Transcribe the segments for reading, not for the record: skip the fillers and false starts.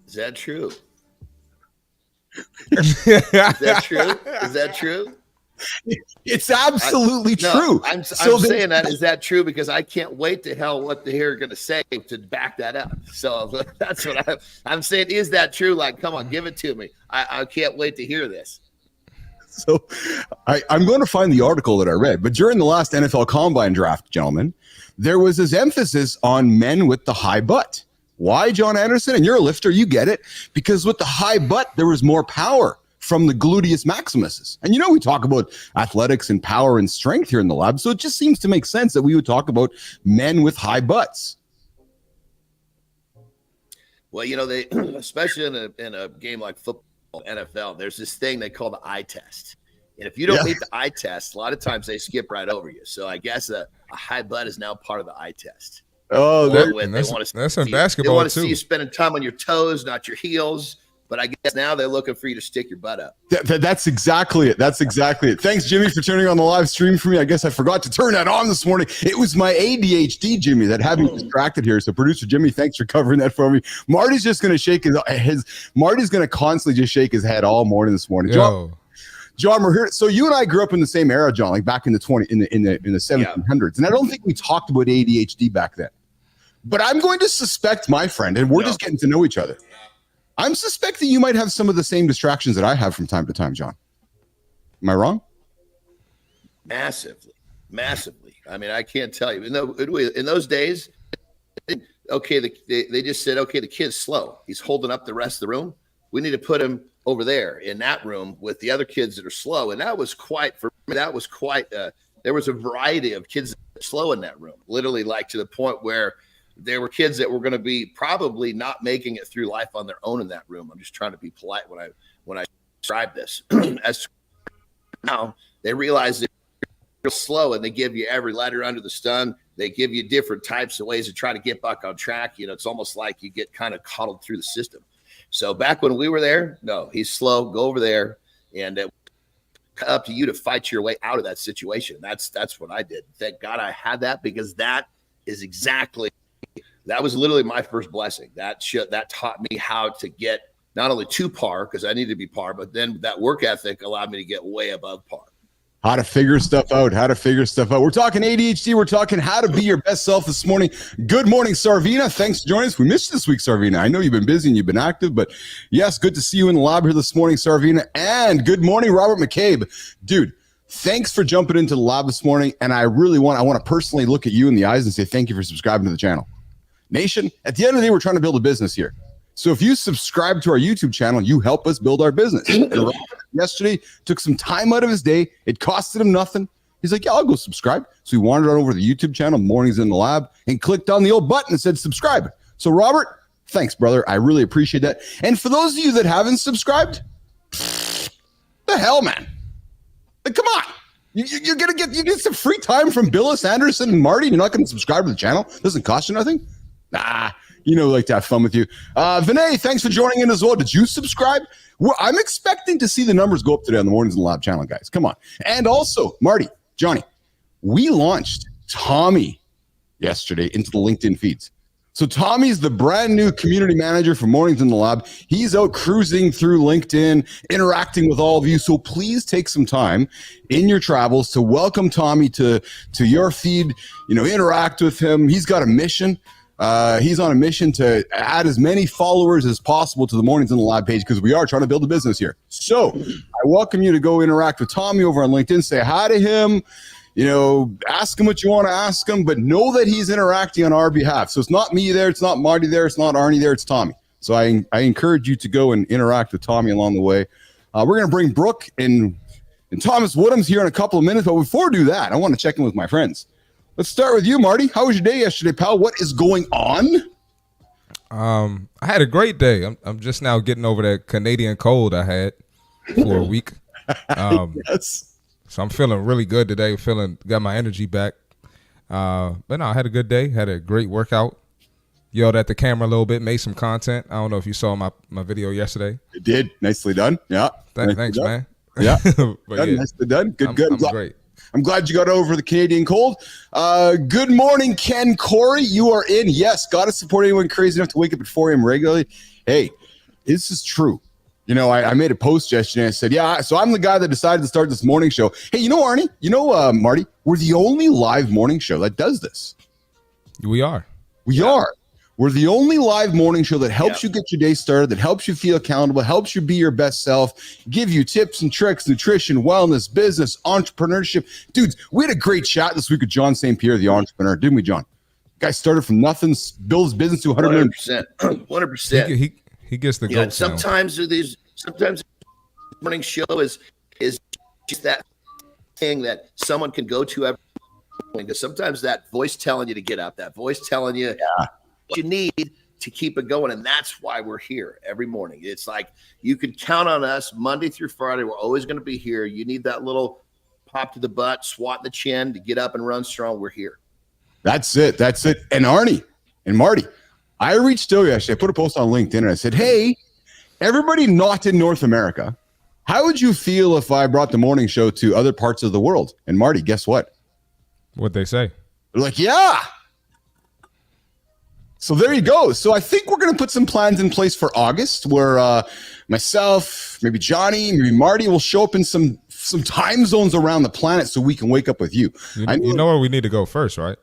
Is that true? Is that true? Is that true? It's absolutely true. I'm saying that. Is that true? Because I can't wait to hell what they're going to say to back that up. So that's what I'm saying. Is that true? Like, come on, give it to me. I can't wait to hear this. So I'm going to find the article that I read. But during the last NFL Combine draft, gentlemen, there was this emphasis on men with the high butt. Why, John Anderson? And you're a lifter, you get it. Because with the high butt, there was more power from the gluteus maximus. And we talk about athletics and power and strength here in the lab. So it just seems to make sense that we would talk about men with high butts. Well, they, especially in a game like football, NFL, there's this thing they call the eye test. And if you don't meet the eye test, a lot of times they skip right over you. So I guess a high butt is now part of the eye test. Oh, that's in basketball, they want to too. see you spending time on your toes, not your heels. But I guess now they're looking for you to stick your butt up. That's exactly it. That's exactly it. Thanks, Jimmy, for turning on the live stream for me. I guess I forgot to turn that on this morning. It was my ADHD, Jimmy, that had me distracted here. So, producer Jimmy, thanks for covering that for me. Marty's just going to shake Marty's going to constantly just shake his head all morning this morning. John, we're here. So you and I grew up in the same era, John, like back in the 1700s, and I don't think we talked about ADHD back then. But I'm going to suspect my friend, and we're just getting to know each other. I'm suspecting you might have some of the same distractions that I have from time to time, John. Am I wrong? Massively. I mean, I can't tell you. In those days, okay, they just said, okay, the kid's slow. He's holding up the rest of the room. We need to put him over there in that room with the other kids that are slow. And that was there was a variety of kids that were slow in that room, literally like to the point where there were kids that were going to be probably not making it through life on their own in that room. I'm just trying to be polite when I describe this. As now they realize that you're slow and they give you every letter under the sun. They give you different types of ways to try to get back on track. It's almost like you get kind of coddled through the system. So back when we were there, no, he's slow. Go over there, and it's up to you to fight your way out of that situation. That's what I did. Thank God I had that, because that was literally my first blessing. That taught me how to get not only to par, because I needed to be par, but then that work ethic allowed me to get way above par. How to figure stuff out. We're talking ADHD. We're talking how to be your best self this morning. Good morning, Sarvina. Thanks for joining us. We missed you this week, Sarvina. I know you've been busy and you've been active, but yes, good to see you in the lab here this morning, Sarvina. And good morning, Robert McCabe. Dude, thanks for jumping into the lab this morning. And I want to personally look at you in the eyes and say thank you for subscribing to the channel. Nation, at the end of the day, we're trying to build a business here. So if you subscribe to our YouTube channel, you help us build our business. And Robert yesterday took some time out of his day. It costed him nothing. He's like, yeah, I'll go subscribe. So he wandered on over to the YouTube channel, Mornings in the Lab, and clicked on the old button and said subscribe. So Robert, thanks, brother. I really appreciate that. And for those of you that haven't subscribed, the hell, man. Like, come on. You're gonna get some free time from Bilous, Anderson, and Marty. You're not going to subscribe to the channel. Doesn't cost you nothing. Nah. Like to have fun with you. Vinay, thanks for joining in as well. Did you subscribe? I'm expecting to see the numbers go up today on the Mornings in the Lab channel, guys. Come on. And also, Marty, Johnny, we launched Tommy yesterday into the LinkedIn feeds. So Tommy's the brand new community manager for Mornings in the Lab. He's out cruising through LinkedIn, interacting with all of you. So please take some time in your travels to welcome Tommy to your feed, interact with him. He's got a mission. He's on a mission to add as many followers as possible to the Mornings in the Lab page, because we are trying to build a business here. So I welcome you to go interact with Tommy over on LinkedIn. Say hi to him, ask him what you want to ask him, but know that he's interacting on our behalf. So it's not me there. It's not Marty there. It's not Arnie there. It's Tommy. So I encourage you to go and interact with Tommy along the way. We're going to bring Brooke and Thomas Woodham's here in a couple of minutes. But before we do that, I want to check in with my friends. Let's start with you, Marty. How was your day yesterday, pal? What is going on? I had a great day. I'm just now getting over that Canadian cold I had for a week. Yes. So I'm feeling really good today. Got my energy back. But no, I had a good day. Had a great workout. Yelled at the camera a little bit. Made some content. I don't know if you saw my video yesterday. It did. Nicely done. Yeah. Thanks, man. Yeah. But Nicely done. Good. I'm great. I'm glad you got over the Canadian cold. Good morning, Ken Corey. You are in. Yes, got to support anyone crazy enough to wake up at 4 a.m. regularly. Hey, this is true. You know, I made a post yesterday and I said, yeah, so I'm the guy that decided to start this morning show. Hey, you know, Arnie, Marty, we're the only live morning show that does this. We are. We are. We're the only live morning show that helps you get your day started, that helps you feel accountable, helps you be your best self, give you tips and tricks, nutrition, wellness, business, entrepreneurship. Dudes, we had a great chat this week with John St. Pierre, the entrepreneur, didn't we, John? Guy started from nothing, built his business to 100 million. 100%. He gets the goat sound. Sometimes morning show is just that thing that someone can go to every morning. Because sometimes that voice telling you to get up, that voice telling you what you need to keep it going. And that's why we're here every morning. It's like you can count on us Monday through Friday. We're always going to be here. You need that little pop to the butt, swat in the chin to get up and run strong. We're here. That's it. And Arnie and Marty, I reached out yesterday. I put a post on LinkedIn and I said, hey, everybody not in North America, how would you feel if I brought the morning show to other parts of the world? And Marty, guess what? What'd they say? They're like, yeah. So there you go. So I think we're going to put some plans in place for August where myself, maybe Johnny, maybe Marty will show up in some time zones around the planet so we can wake up with you. You know where we need to go first, right?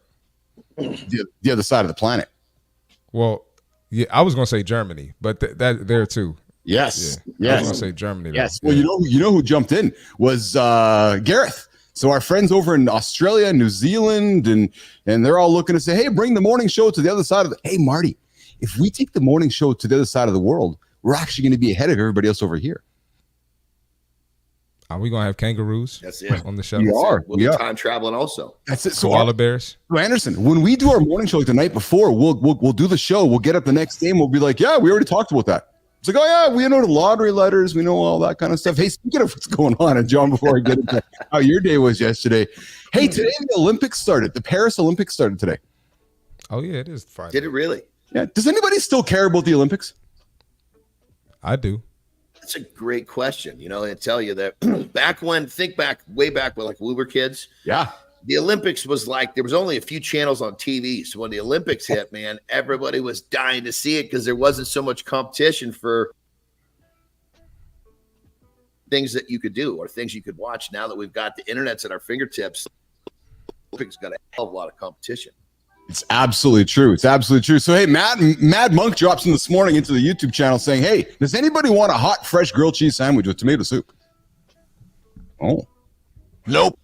The other side of the planet. Well, yeah, I was going to say Germany, but that there too. Yes. Yeah. Yes. I was going to say Germany. Yes. Though. Well, you know who jumped in was Gareth. So our friends over in Australia, New Zealand, and they're all looking to say, hey, bring the morning show to the other side of the. Hey, Marty, if we take the morning show to the other side of the world, we're actually going to be ahead of everybody else over here. Are we going to have kangaroos on the show? We are. We'll be time traveling also. That's it. So koala bears. So Anderson, when we do our morning show like the night before, we'll do the show. We'll get up the next day and we'll be like, yeah, we already talked about that. It's like, oh yeah, we know the lottery letters, we know all that kind of stuff. Hey, speaking of what's going on, and John, before I get into how your day was yesterday, hey, today the Olympics started. The Paris Olympics started today. Oh yeah, it is Friday. Did it really? Yeah. Does anybody still care about the Olympics? I do. That's a great question. You know, I tell you that way back when like we were kids. Yeah. The Olympics was like, there was only a few channels on TV. So when the Olympics hit, man, everybody was dying to see it because there wasn't so much competition for things that you could do or things you could watch. Now that we've got the internets at our fingertips, Olympics got a hell of a lot of competition. It's absolutely true. So, hey, Mad Monk drops in this morning into the YouTube channel saying, hey, does anybody want a hot, fresh grilled cheese sandwich with tomato soup? Oh, nope.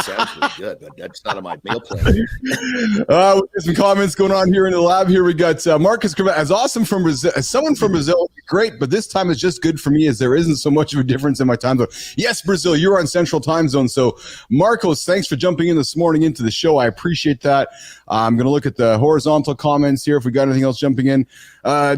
Sounds really good, but that's not on my meal plan. We got some comments going on here in the lab. Here we got Marcus as awesome from Brazil. As someone from Brazil, great, but this time it's just good for me as there isn't so much of a difference in my time zone. Yes, Brazil, you're on Central Time Zone. So, Marcos, thanks for jumping in this morning into the show. I appreciate that. I'm going to look at the horizontal comments here if we got anything else jumping in.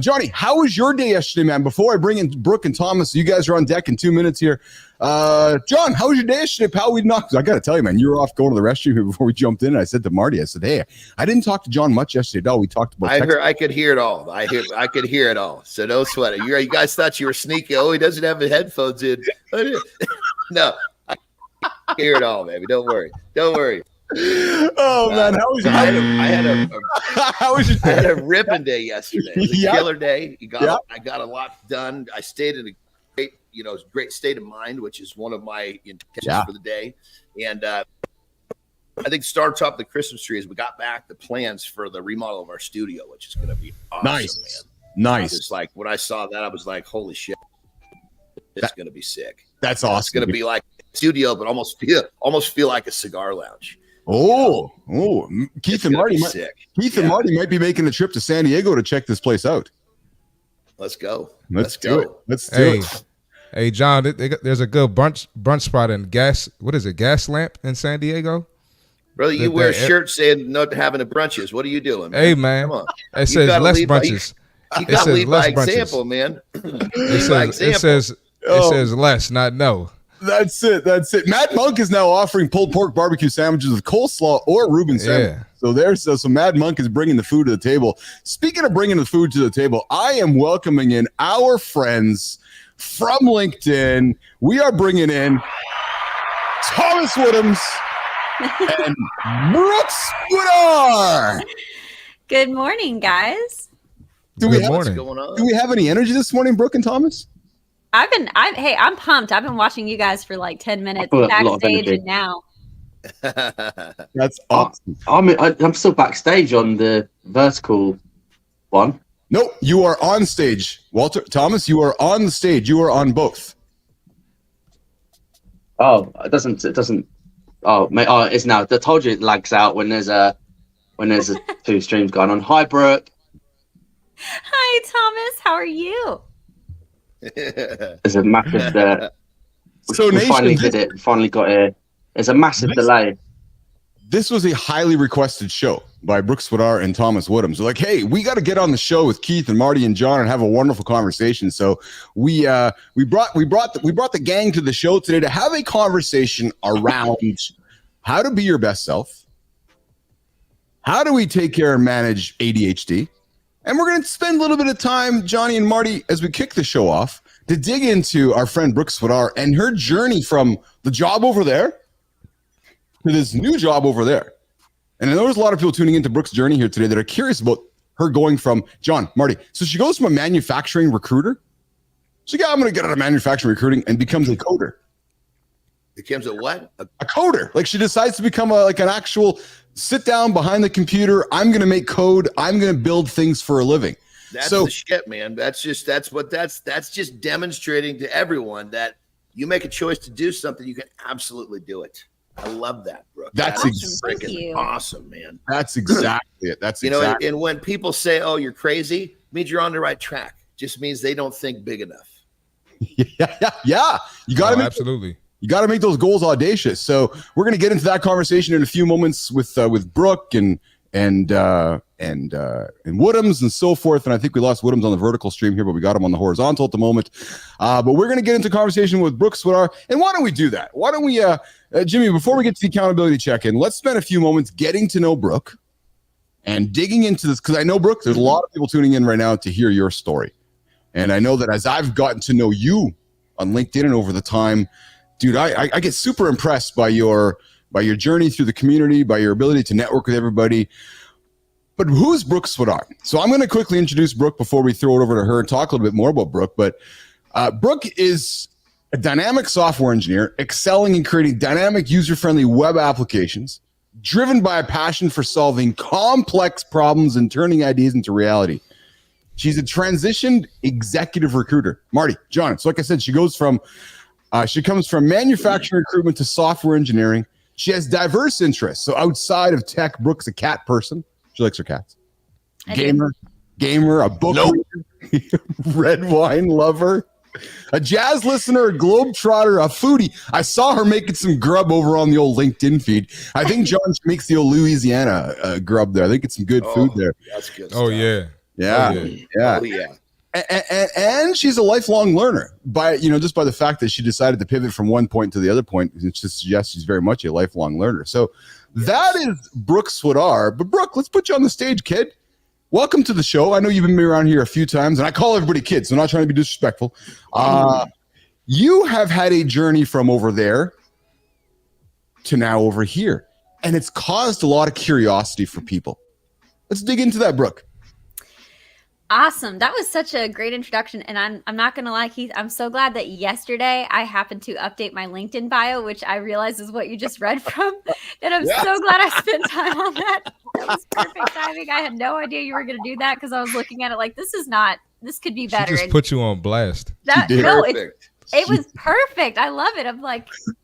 Johnny, how was your day yesterday, man? Before I bring in Brooke and Thomas, you guys are on deck in 2 minutes here. John, how was your day yesterday, pal? I got to tell you, man, you were off going to the restroom here before we jumped in. And I said to Marty, I said, hey, I didn't talk to John much yesterday at all. We talked about I could hear it all. I could hear it all. So don't sweat it. You guys thought you were sneaky. Oh, he doesn't have the headphones in. No, I hear it all, baby. Don't worry. Oh man, how was your I had a ripping day yesterday. It was a killer day. I got a lot done. I stayed in a great state of mind, which is one of my intentions for the day. And I think start top of the Christmas tree is we got back the plans for the remodel of our studio, which is going to be awesome, man. Nice. It's like when I saw that, I was like, holy shit, it's going to be sick. That's awesome. It's going to be like a studio, but almost feel like a cigar lounge. Keith and Marty might be making a trip to San Diego to check this place out. Let's go. Let's do it. Hey, John, there's a good brunch spot in Gas Lamp in San Diego. Brother, you wear a shirt saying not having a brunches. What are you doing, man? Hey, man. Come on. It says less brunches. You got to lead by example, man. It says less, not no. That's it. Mad Monk is now offering pulled pork barbecue sandwiches with coleslaw or Reuben sandwich. Yeah. So Mad Monk is bringing the food to the table. Speaking of bringing the food to the table, I am welcoming in our friends from LinkedIn. We are bringing in Thomas Woodhams and Brooke Spooner. Good morning, guys. Good What's morning. going on? Do we have any energy this morning, Brooke and Thomas? I'm pumped. I've been watching you guys for like 10 minutes got a lot of backstage energy. and now. That's awesome. I'm still backstage on the vertical one. Nope, you are on stage. Walter, Thomas, you are on the stage. You are on both. Oh, it doesn't. Oh, mate, it's now. I told you it lags out when there's two streams going on. Hi, Brooke. Hi, Thomas. How are you? There's a massive. So, we Nation, finally did it. We finally got here. There's a massive delay. This was a highly requested show by Brooke Swadar and Thomas Woodham. So like, hey, we got to get on the show with Keith and Marty and John and have a wonderful conversation. So we brought the gang to the show today to have a conversation around how to be your best self. How do we take care and manage ADHD? And we're going to spend a little bit of time, Johnny and Marty, as we kick the show off, to dig into our friend Brooke Swadar and her journey from the job over there to this new job over there. And I know there's a lot of people tuning into Brooke's journey here today that are curious about her going from, John, Marty, so she goes from a manufacturing recruiter. She's like, yeah, I'm going to get out of manufacturing recruiting and becomes a coder. Becomes a what? A coder. Like she decides to become an actual sit down behind the computer. I'm going to make code. I'm going to build things for a living. That's the shit, man. That's just demonstrating to everyone that you make a choice to do something, you can absolutely do it. I love that, Brooke. That's freaking awesome, man. That's exactly it. That's exactly. And when people say, "Oh, you're crazy," means you're on the right track. Just means they don't think big enough. Yeah. You got to absolutely. You got to make those goals audacious. So we're going to get into that conversation in a few moments with Brooke and Woodhams and so forth. And I think we lost Woodhams on the vertical stream here, but we got him on the horizontal at the moment. But we're going to get into conversation with Brooke Swadar. And why don't we do that? Why don't we, Jimmy, before we get to the accountability check-in, let's spend a few moments getting to know Brooke and digging into this. Because I know, Brooke, there's a lot of people tuning in right now to hear your story. And I know that as I've gotten to know you on LinkedIn and over the time, dude, I get super impressed by your journey through the community, by your ability to network with everybody. But who's Brooke Swadar? So I'm going to quickly introduce Brooke before we throw it over to her and talk a little bit more about Brooke. But Brooke is a dynamic software engineer, excelling in creating dynamic, user-friendly web applications, driven by a passion for solving complex problems and turning ideas into reality. She's a transitioned executive recruiter. Marty, John, so like I said, she comes from manufacturing recruitment to software engineering. She has diverse interests. So outside of tech, Brooke's a cat person. She likes her cats. Gamer, a book reader, red wine lover, a jazz listener, a globetrotter, a foodie. I saw her making some grub over on the old LinkedIn feed. I think John makes the old Louisiana grub there. I think it's some good food there. That's good Oh, stuff. yeah. Yeah. Oh, yeah. And she's a lifelong learner just by the fact that she decided to pivot from one point to the other point. It just suggests she's very much a lifelong learner. So that is Brooke Swadar. But Brooke, let's put you on the stage, kid. Welcome to the show. I know you've been around here a few times, and I call everybody kids, so I'm not trying to be disrespectful. You have had a journey from over there to now over here, and it's caused a lot of curiosity for people. Let's dig into that, Brooke. Awesome. That was such a great introduction. And I'm not going to lie, Keith, I'm so glad that yesterday I happened to update my LinkedIn bio, which I realize is what you just read from. And I'm so glad I spent time on that. That was perfect timing. I had no idea you were going to do that because I was looking at it like, this could be better. She just put you on blast. It was perfect. I love it.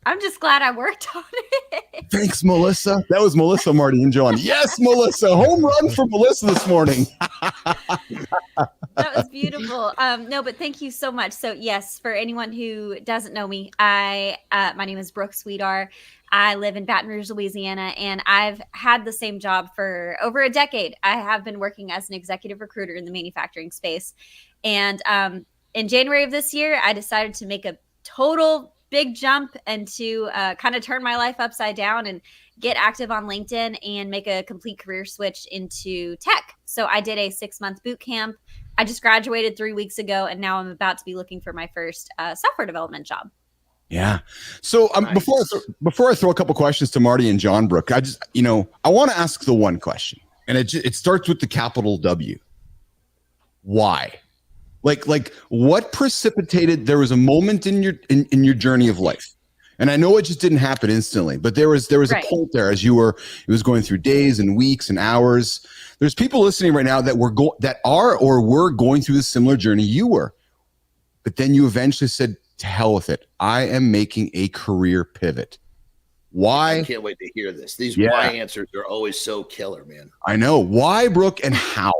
I'm just glad I worked on it. Thanks, Melissa. That was Melissa, Marty, and John. Yes, Melissa. Home run for Melissa this morning. That was beautiful. No, but thank you so much. So yes, for anyone who doesn't know me, my name is Brooke Swadar. I live in Baton Rouge, Louisiana, and I've had the same job for over a decade. I have been working as an executive recruiter in the manufacturing space. And in January of this year, I decided to make a total big jump and to kind of turn my life upside down and get active on LinkedIn and make a complete career switch into tech. So I did a 6-month boot camp. I just graduated 3 weeks ago, and now I'm about to be looking for my first software development job. Yeah. So Nice. before I throw a couple questions to Marty and John, Brooke, I just, I want to ask the one question, and it starts with the capital W. Why? Like what precipitated? There was a moment in your journey of life, and I know it just didn't happen instantly, but there was Right. a point there as it was going through days and weeks and hours. There's people listening right now that were going through the similar journey you were, but then you eventually said, to hell with it. I am making a career pivot. Why? I can't wait to hear this. These why answers are always so killer, man. I know. Why, Brooke, and how?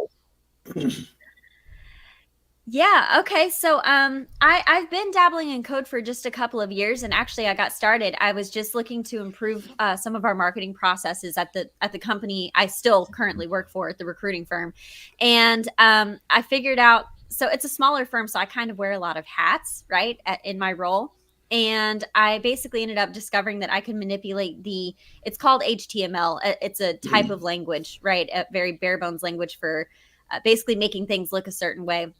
Yeah. Okay. So I've been dabbling in code for just a couple of years, and actually I got started. I was just looking to improve some of our marketing processes at the company I still currently work for, at the recruiting firm. And I figured out, so it's a smaller firm, so I kind of wear a lot of hats, right, in my role. And I basically ended up discovering that I can manipulate it's called HTML. It's a type of language, right? A very bare bones language for basically making things look a certain way.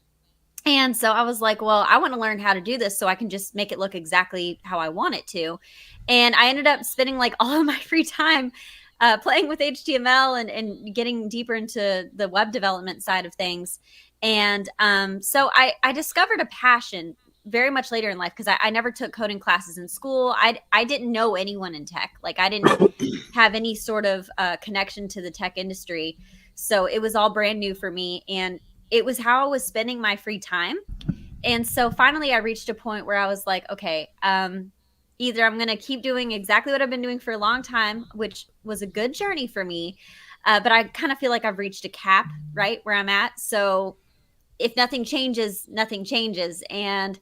And so I was like, well, I want to learn how to do this so I can just make it look exactly how I want it to. And I ended up spending like all of my free time playing with HTML and getting deeper into the web development side of things. And so I discovered a passion very much later in life, because I never took coding classes in school. I didn't know anyone in tech. Like, I didn't have any sort of connection to the tech industry. So it was all brand new for me. And it was how I was spending my free time. And so finally I reached a point where I was like, okay, either I'm going to keep doing exactly what I've been doing for a long time, which was a good journey for me. But I kind of feel like I've reached a cap, right, where I'm at. So if nothing changes, nothing changes. And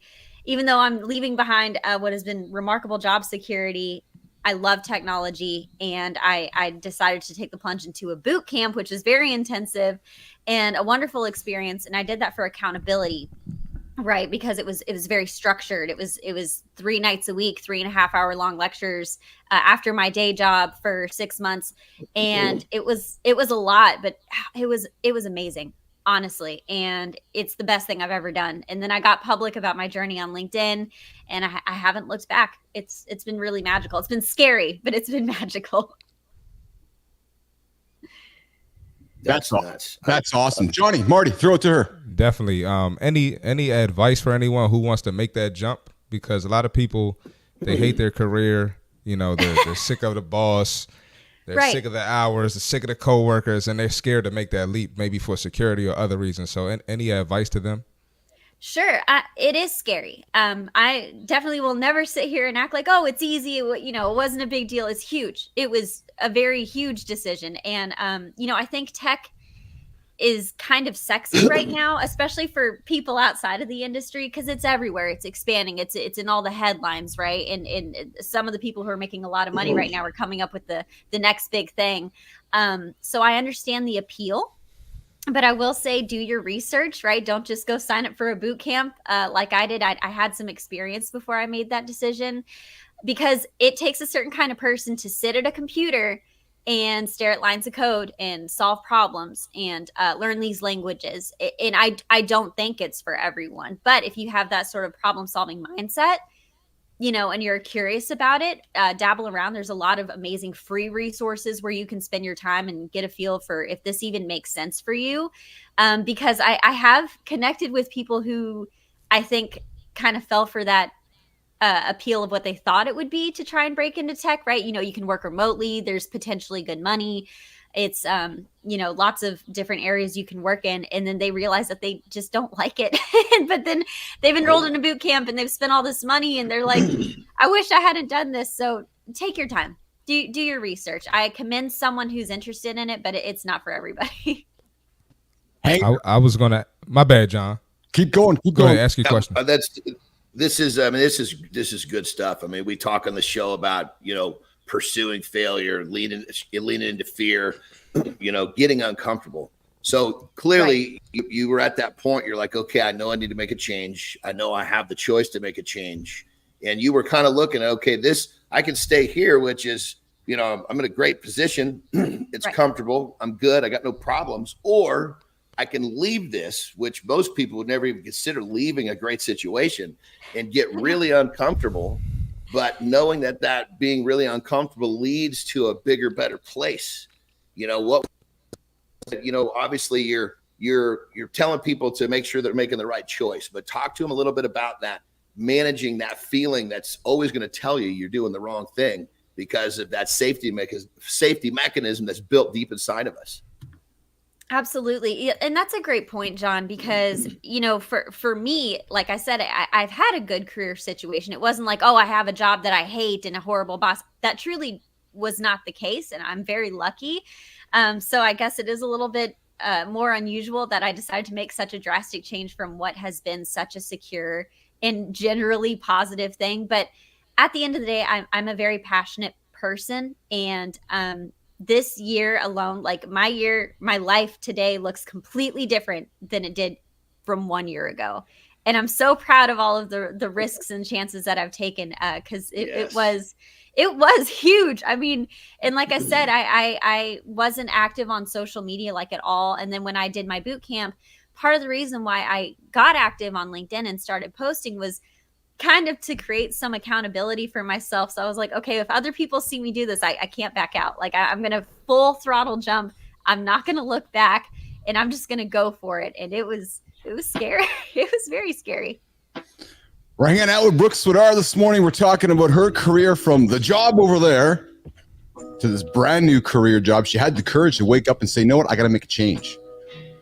even though I'm leaving behind what has been remarkable job security, I love technology, and I decided to take the plunge into a boot camp, which is very intensive and a wonderful experience. And I did that for accountability, right? Because it was very structured. It was 3 nights a week, 3.5-hour long lectures after my day job for 6 months. And it was a lot, but it was amazing, honestly. And it's the best thing I've ever done. And then I got public about my journey on LinkedIn, and I haven't looked back. It's been really magical. It's been scary, but it's been magical. That's nuts. That's awesome. Johnny, Marty, throw it to her. Definitely. Any advice for anyone who wants to make that jump? Because a lot of people, they hate their career. You know, they're sick of the boss. They're Right. sick of the hours. They're sick of the coworkers, and they're scared to make that leap, maybe for security or other reasons. So any advice to them? Sure. It is scary. I definitely will never sit here and act like, oh, it's easy. It wasn't a big deal. It's huge. It was a very huge decision. And, I think tech is kind of sexy right now, especially for people outside of the industry, because it's everywhere. It's expanding. It's in all the headlines, right? And some of the people who are making a lot of money right now are coming up with the next big thing. So I understand the appeal. But I will say, do your research, right? Don't just go sign up for a boot camp like I did. I had some experience before I made that decision, because it takes a certain kind of person to sit at a computer and stare at lines of code and solve problems and learn these languages. And I don't think it's for everyone. But if you have that sort of problem-solving mindset, and you're curious about it, dabble around. There's a lot of amazing free resources where you can spend your time and get a feel for if this even makes sense for you. Because I have connected with people who I think kind of fell for that appeal of what they thought it would be to try and break into tech, right? You can work remotely. There's potentially good money. It's, lots of different areas you can work in. And then they realize that they just don't like it. But then they've enrolled in a boot camp and they've spent all this money and they're like, I wish I hadn't done this. So take your time, do your research. I commend someone who's interested in it, but it's not for everybody. Hey, I was going to, my bad, John. keep going. Go ahead, ask your question. This is good stuff. I mean, we talk on the show about, pursuing failure, leaning into fear, getting uncomfortable. So clearly you were at that point. You're like, okay, I know I need to make a change. I know I have the choice to make a change. And you were kind of looking at, okay, I can stay here, which is, I'm in a great position. It's comfortable. I'm good. I got no problems. Or I can leave this, which most people would never even consider leaving a great situation, and get really uncomfortable. But knowing that being really uncomfortable leads to a bigger, better place, obviously you're you're telling people to make sure they're making the right choice, but talk to them a little bit about that, managing that feeling that's always going to tell you you're doing the wrong thing because of that safety mechanism that's built deep inside of us. Absolutely. And that's a great point, John, because, for me, like I said, I've had a good career situation. It wasn't like, oh, I have a job that I hate and a horrible boss. That truly was not the case. And I'm very lucky. So I guess it is a little bit more unusual that I decided to make such a drastic change from what has been such a secure and generally positive thing. But at the end of the day, I'm a very passionate person. And this year alone, like my life today looks completely different than it did from 1 year ago. And I'm so proud of all of the risks and chances that I've taken, because it was huge. I mean, and like I said, I wasn't active on social media like at all. And then when I did my boot camp, part of the reason why I got active on LinkedIn and started posting was kind of to create some accountability for myself. So I was like, okay, if other people see me do this, I can't back out. Like I'm going to full throttle jump. I'm not going to look back, and I'm just going to go for it. And it was scary. It was very scary. We're hanging out with Brooke Swidar this morning. We're talking about her career from the job over there to this brand new career job. She had the courage to wake up and say, you know what, I got to make a change.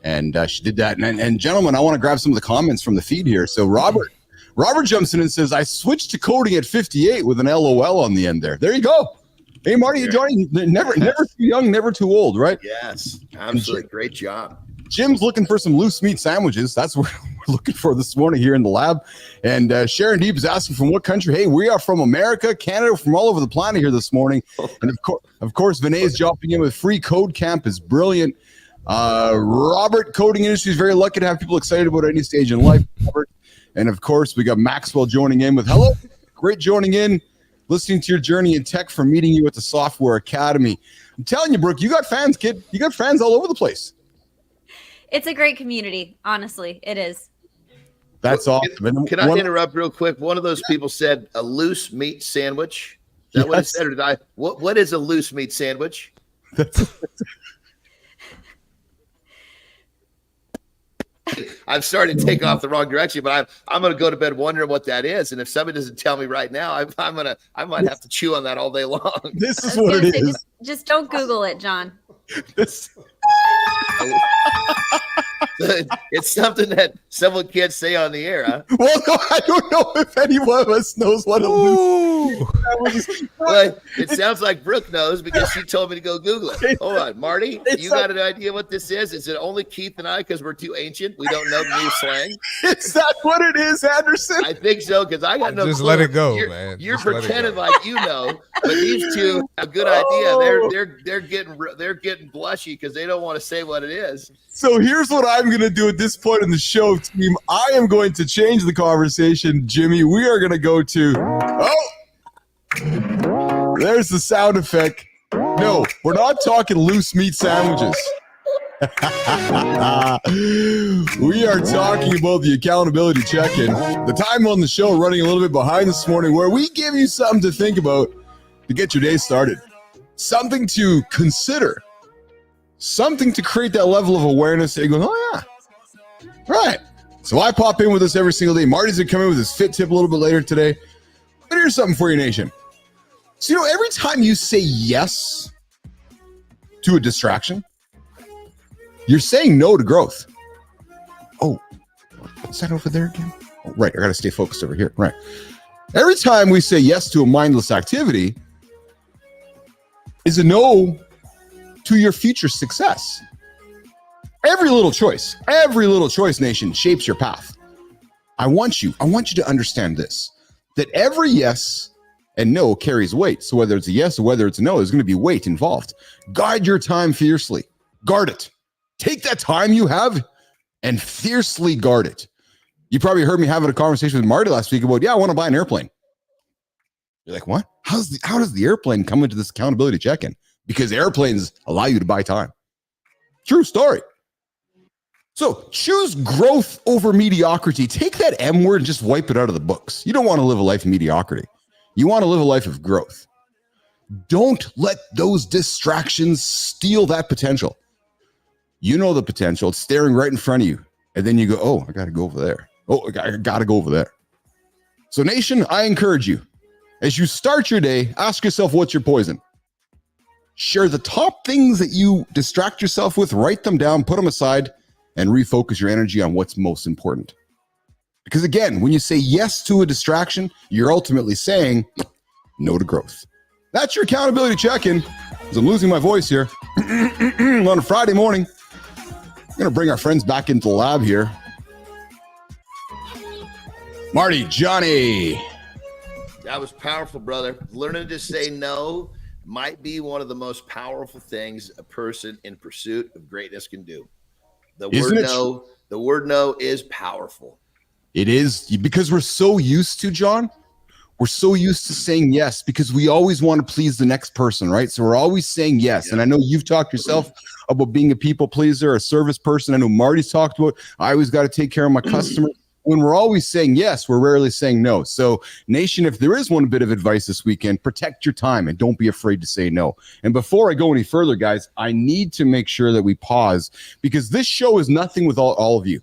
And she did that. And gentlemen, I want to grab some of the comments from the feed here. So Robert jumps in and says, I switched to coding at 58 with an LOL on the end there. There you go. Hey, Marty, you joining? Never too young, never too old, right? Yes, absolutely. Great job. Jim's looking for some loose meat sandwiches. That's what we're looking for this morning here in the lab. And Sharon Deep is asking from what country. Hey, we are from America, Canada, from all over the planet here this morning. And of course, Vinay is jumping in with free code camp is brilliant. Robert, coding industry is very lucky to have people excited about any stage in life. Robert. And of course, we got Maxwell joining in with hello. Great joining in, listening to your journey in tech from meeting you at the Software Academy. I'm telling you, Brooke, you got fans, kid. You got fans all over the place. It's a great community. Honestly, it is. That's awesome. Can I interrupt real quick? One of those people said a loose meat sandwich. Is that what it said? Or did I? What is a loose meat sandwich? I've started to take off the wrong direction, but I'm going to go to bed wondering what that is. And if somebody doesn't tell me right now, I might have to chew on that all day long. This is what it is. Just don't Google it, John. It's something that someone can't say on the air, huh? Well, no, I don't know if anyone of us knows what a loose. Well, it sounds like Brooke knows because she told me to go Google it. Hold on, Marty, you got an idea what this is? Is it only Keith and I because we're too ancient? We don't know new slang? Is that what it is, Anderson? I think so, because I got no Just clue. let it go, man. You're just pretending like you know, but these two have a good idea. They're getting blushy because they don't want to say what it is. So here's what I'm going to do at this point in the show, team. I am going to change the conversation, Jimmy. We are going to go to, there's the sound effect. No, we're not talking loose meat sandwiches. We are talking about the accountability check-in. The time on the show running a little bit behind this morning, where we give you something to think about to get your day started. Something to consider. Something to create that level of awareness that you go, oh yeah, right. So I pop in with this every single day. Marty's gonna come in with his fit tip a little bit later today. But here's something for you, nation. So every time you say yes to a distraction, you're saying no to growth. Oh, is that over there again? Oh, right, I gotta stay focused over here. Right. Every time we say yes to a mindless activity is a no to your future success. Every little choice, nation, shapes your path. I want you to understand this, that every yes and no carries weight. So whether it's a yes or whether it's a no, there's going to be weight involved. Guide your time fiercely. Guard it. Take that time you have and fiercely guard it. You probably heard me having a conversation with Marty last week about, I want to buy an airplane. You're like, what? How does the airplane come into this accountability check-in? Because airplanes allow you to buy time. True story. So choose growth over mediocrity. Take that M word and just wipe it out of the books. You don't want to live a life of mediocrity. You want to live a life of growth. Don't let those distractions steal that potential. You know the potential. It's staring right in front of you. And then you go, oh, I got to go over there. Oh, I got to go over there. So nation, I encourage you, as you start your day, ask yourself, what's your poison? Share the top things that you distract yourself with, write them down, put them aside, and refocus your energy on what's most important. Because again, when you say yes to a distraction, you're ultimately saying no to growth. That's your accountability check-in. As I'm losing my voice here on a Friday morning. I'm going to bring our friends back into the lab here. Marty, Johnny. That was powerful, brother. Learning to say no might be one of the most powerful things a person in pursuit of greatness can do. The word no is powerful. It is, because we're so used to, John, we're so used to saying yes because we always want to please the next person, right? So we're always saying yes. Yeah. And I know you've talked yourself about being a people pleaser, a service person. I know Marty's talked about, I always got to take care of my customers. When we're always saying yes, we're rarely saying no. So nation, if there is one bit of advice this weekend, protect your time and don't be afraid to say no. And before I go any further, guys, I need to make sure that we pause because this show is nothing without all of you.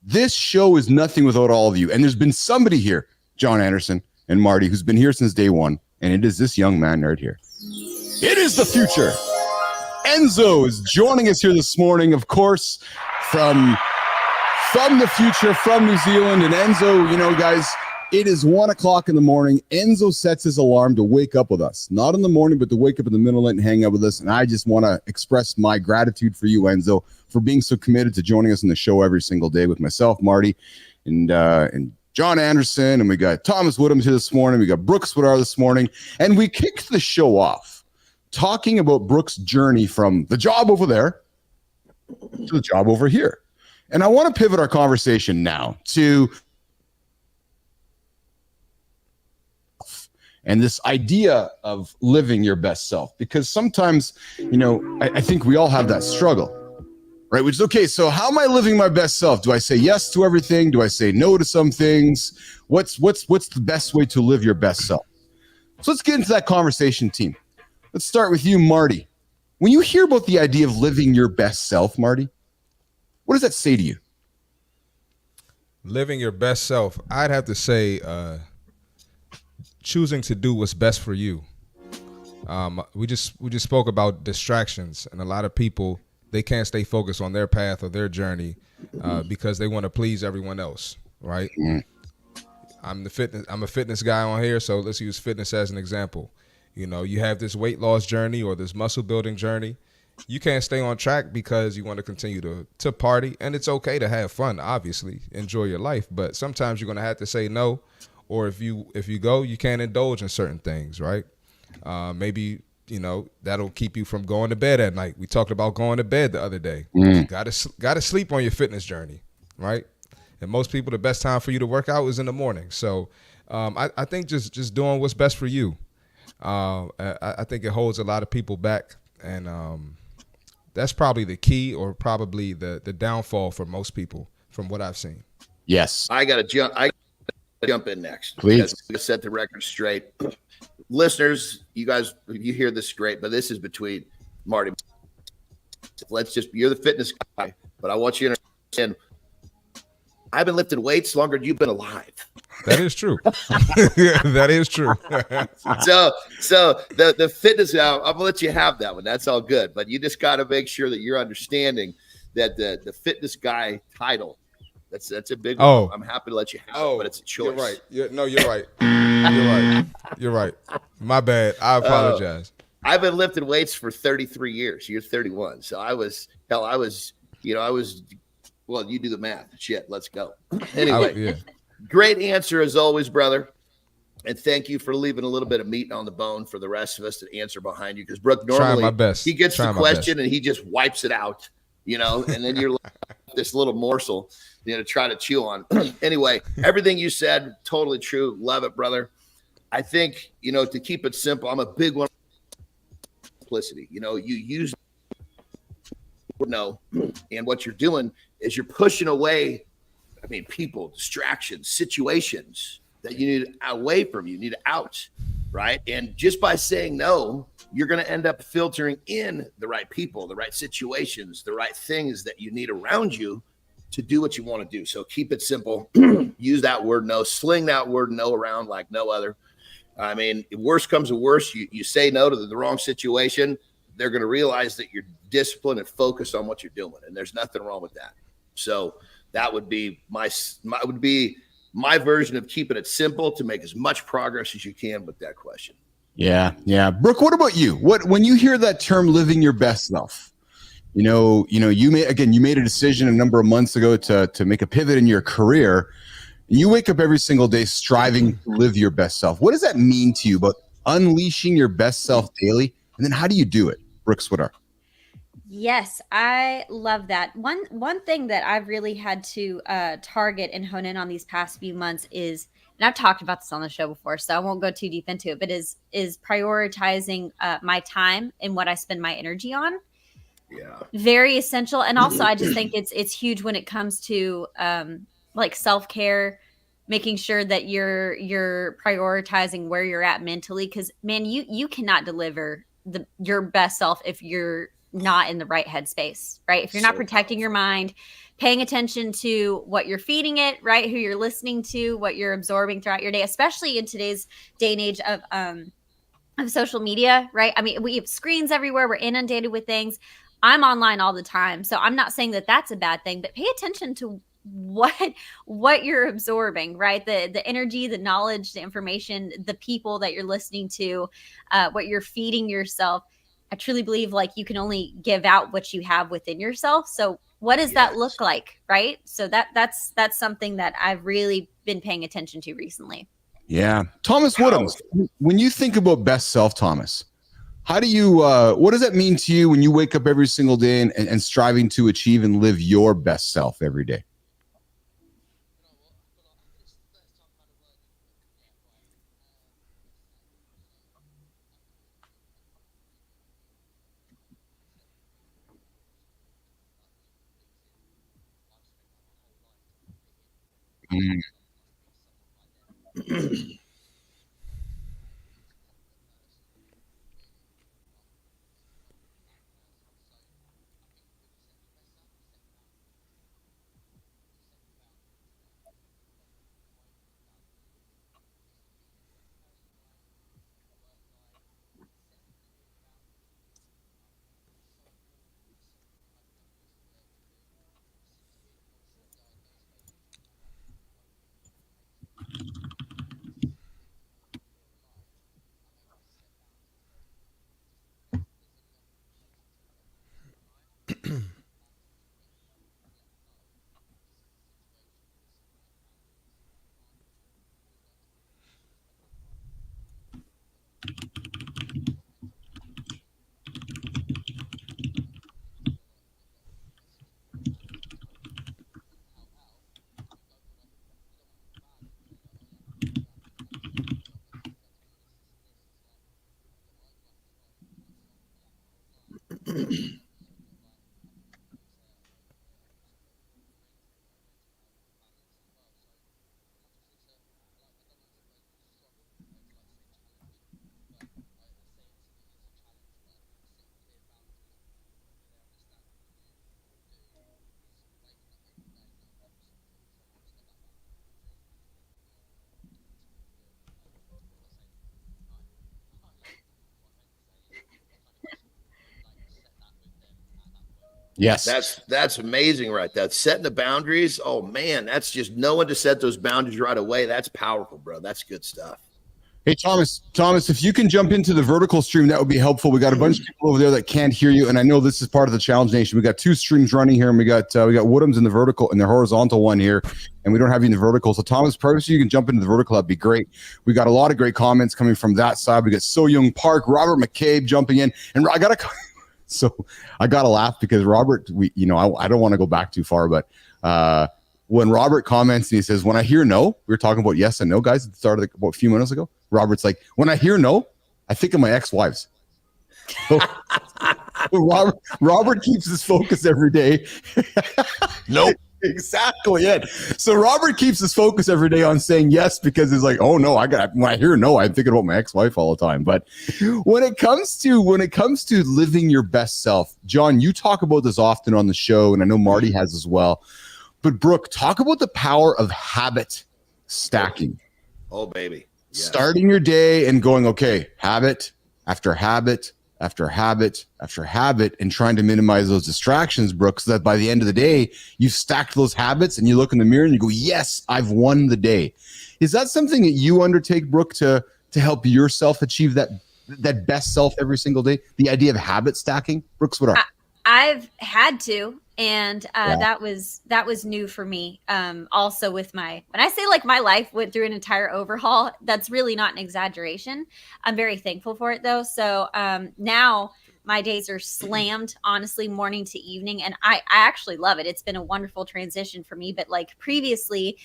This show is nothing without all of you. And there's been somebody here, John Anderson and Marty, who's been here since day one. And it is this young man right here. It is the future. Enzo is joining us here this morning, of course, from the future, from New Zealand. And Enzo, you know, guys, it is 1 o'clock in the morning. Enzo sets his alarm to wake up with us. Not in the morning, but to wake up in the middle of it and hang out with us. And I just want to express my gratitude for you, Enzo, for being so committed to joining us in the show every single day with myself, Marty, and John Anderson. And we got Thomas Woodham here this morning. We got Brooke Swidar this morning. And we kicked the show off talking about Brooke's journey from the job over there to the job over here. And I want to pivot our conversation now to and this idea of living your best self, because sometimes, you know, I think we all have that struggle, right? Which is, okay, so how am I living my best self? Do I say yes to everything? Do I say no to some things? What's the best way to live your best self? So let's get into that conversation, team. Let's start with you, Marty. When you hear about the idea of living your best self, Marty, what does that say to you? Living your best self, I'd have to say choosing to do what's best for you. We just spoke about distractions, and a lot of people, they can't stay focused on their path or their journey because they want to please everyone else, right? Mm. I'm a fitness guy on here, so let's use fitness as an example. You know, you have this weight loss journey or this muscle building journey. You can't stay on track because you want to continue to party, and it's okay to have fun, obviously, enjoy your life, but sometimes you're going to have to say no, or if you go, you can't indulge in certain things, right? Maybe, you know, that'll keep you from going to bed at night. We talked about going to bed the other day. You gotta sleep on your fitness journey, right? And most people, the best time for you to work out is in the morning. So I think just doing what's best for you. I think it holds a lot of people back, and that's probably the key, or probably the downfall for most people from what I've seen. Yes. I got to jump in next. Please. To set the record straight. Listeners, you guys, you hear this great, but this is between Marty. You're the fitness guy, but I want you to understand, I've been lifting weights longer than you've been alive. That is true. That is true. So the fitness guy, I'm gonna let you have that one. That's all good, but you just got to make sure that you're understanding that the fitness guy title, that's a big one. I'm happy to let you have it, but it's a choice. You're right. You're right. You're right. My bad. I apologize. I've been lifting weights for 33 years. You're 31. So well, you do the math. Shit, let's go. Anyway, great answer as always, brother. And thank you for leaving a little bit of meat on the bone for the rest of us to answer behind you. Because Brooke, normally he gets the question and he just wipes it out, you know, and then you're like this little morsel, you know, to try to chew on. Anyway, everything you said, totally true. Love it, brother. I think, you know, to keep it simple, I'm a big one. Simplicity. You know, you use no, and what you're doing is you're pushing away, people, distractions, situations that you need away from you, need out, right? And just by saying no, you're going to end up filtering in the right people, the right situations, the right things that you need around you to do what you want to do. So keep it simple. Use that word no, sling that word no around like no other. I mean, if worst comes to worst, you say no to the wrong situation, they're going to realize that you're disciplined and focused on what you're doing. And there's nothing wrong with that. So that would be my version of keeping it simple to make as much progress as you can with that question. Yeah. Yeah. Brooke, what about you? When you hear that term, living your best self, you made a decision a number of months ago to make a pivot in your career. You wake up every single day striving to live your best self. What does that mean to you about unleashing your best self daily? And then how do you do it? Brooke Switter. Yes, I love that. One thing that I've really had to target and hone in on these past few months is, and I've talked about this on the show before, so I won't go too deep into it, but is prioritizing my time and what I spend my energy on. Yeah. Very essential. And also I just think it's huge when it comes to like self-care, making sure that you're prioritizing where you're at mentally, because man, you cannot deliver your best self if you're not in the right headspace, right? If you're not protecting your mind, paying attention to what you're feeding it, right? Who you're listening to, what you're absorbing throughout your day, especially in today's day and age of social media, right? I mean, we have screens everywhere. We're inundated with things. I'm online all the time. So I'm not saying that that's a bad thing, but pay attention to what you're absorbing, right? The energy, the knowledge, the information, the people that you're listening to, what you're feeding yourself. I truly believe like you can only give out what you have within yourself. So what does that look like, right? So that's something that I've really been paying attention to recently. Yeah. Thomas Woodhams, when you think about best self, Thomas, how do you, what does that mean to you when you wake up every single day and striving to achieve and live your best self every day? Yes. That's amazing, right? That's setting the boundaries. Oh man, that's just knowing to set those boundaries right away. That's powerful, bro. That's good stuff. Hey, Thomas, if you can jump into the vertical stream, that would be helpful. We got a bunch of people over there that can't hear you. And I know this is part of the Challenge Nation. We got two streams running here, and we got Woodhams in the vertical and the horizontal one here. And we don't have you in the vertical. So Thomas, perhaps you can jump into the vertical. That'd be great. We got a lot of great comments coming from that side. We got So Young Park, Robert McCabe jumping in. And I got to laugh because Robert, I don't want to go back too far, but when Robert comments and he says, when I hear no, we were talking about yes and no, guys, at the start of about a few minutes ago. Robert's like, when I hear no, I think of my ex-wives. So, Robert keeps his focus every day. Nope. Exactly it. So Robert keeps his focus every day on saying yes because he's like, oh no, when I hear no, I'm thinking about my ex-wife all the time. But when it comes to living your best self, John, you talk about this often on the show, and I know Marty has as well. But Brooke, talk about the power of habit stacking. Oh, baby. Yes. Starting your day and going, okay, habit after habit after habit after habit, and trying to minimize those distractions, Brooke, so that by the end of the day, you've stacked those habits and you look in the mirror and you go, yes, I've won the day. Is that something that you undertake, Brooke, to help yourself achieve that best self every single day? The idea of habit stacking? Brooks, what are? I've had to, and that was new for me. Also with when I say like my life went through an entire overhaul, that's really not an exaggeration. I'm very thankful for it though. So now my days are slammed, honestly, morning to evening, and I actually love it. It's been a wonderful transition for me. But like previously,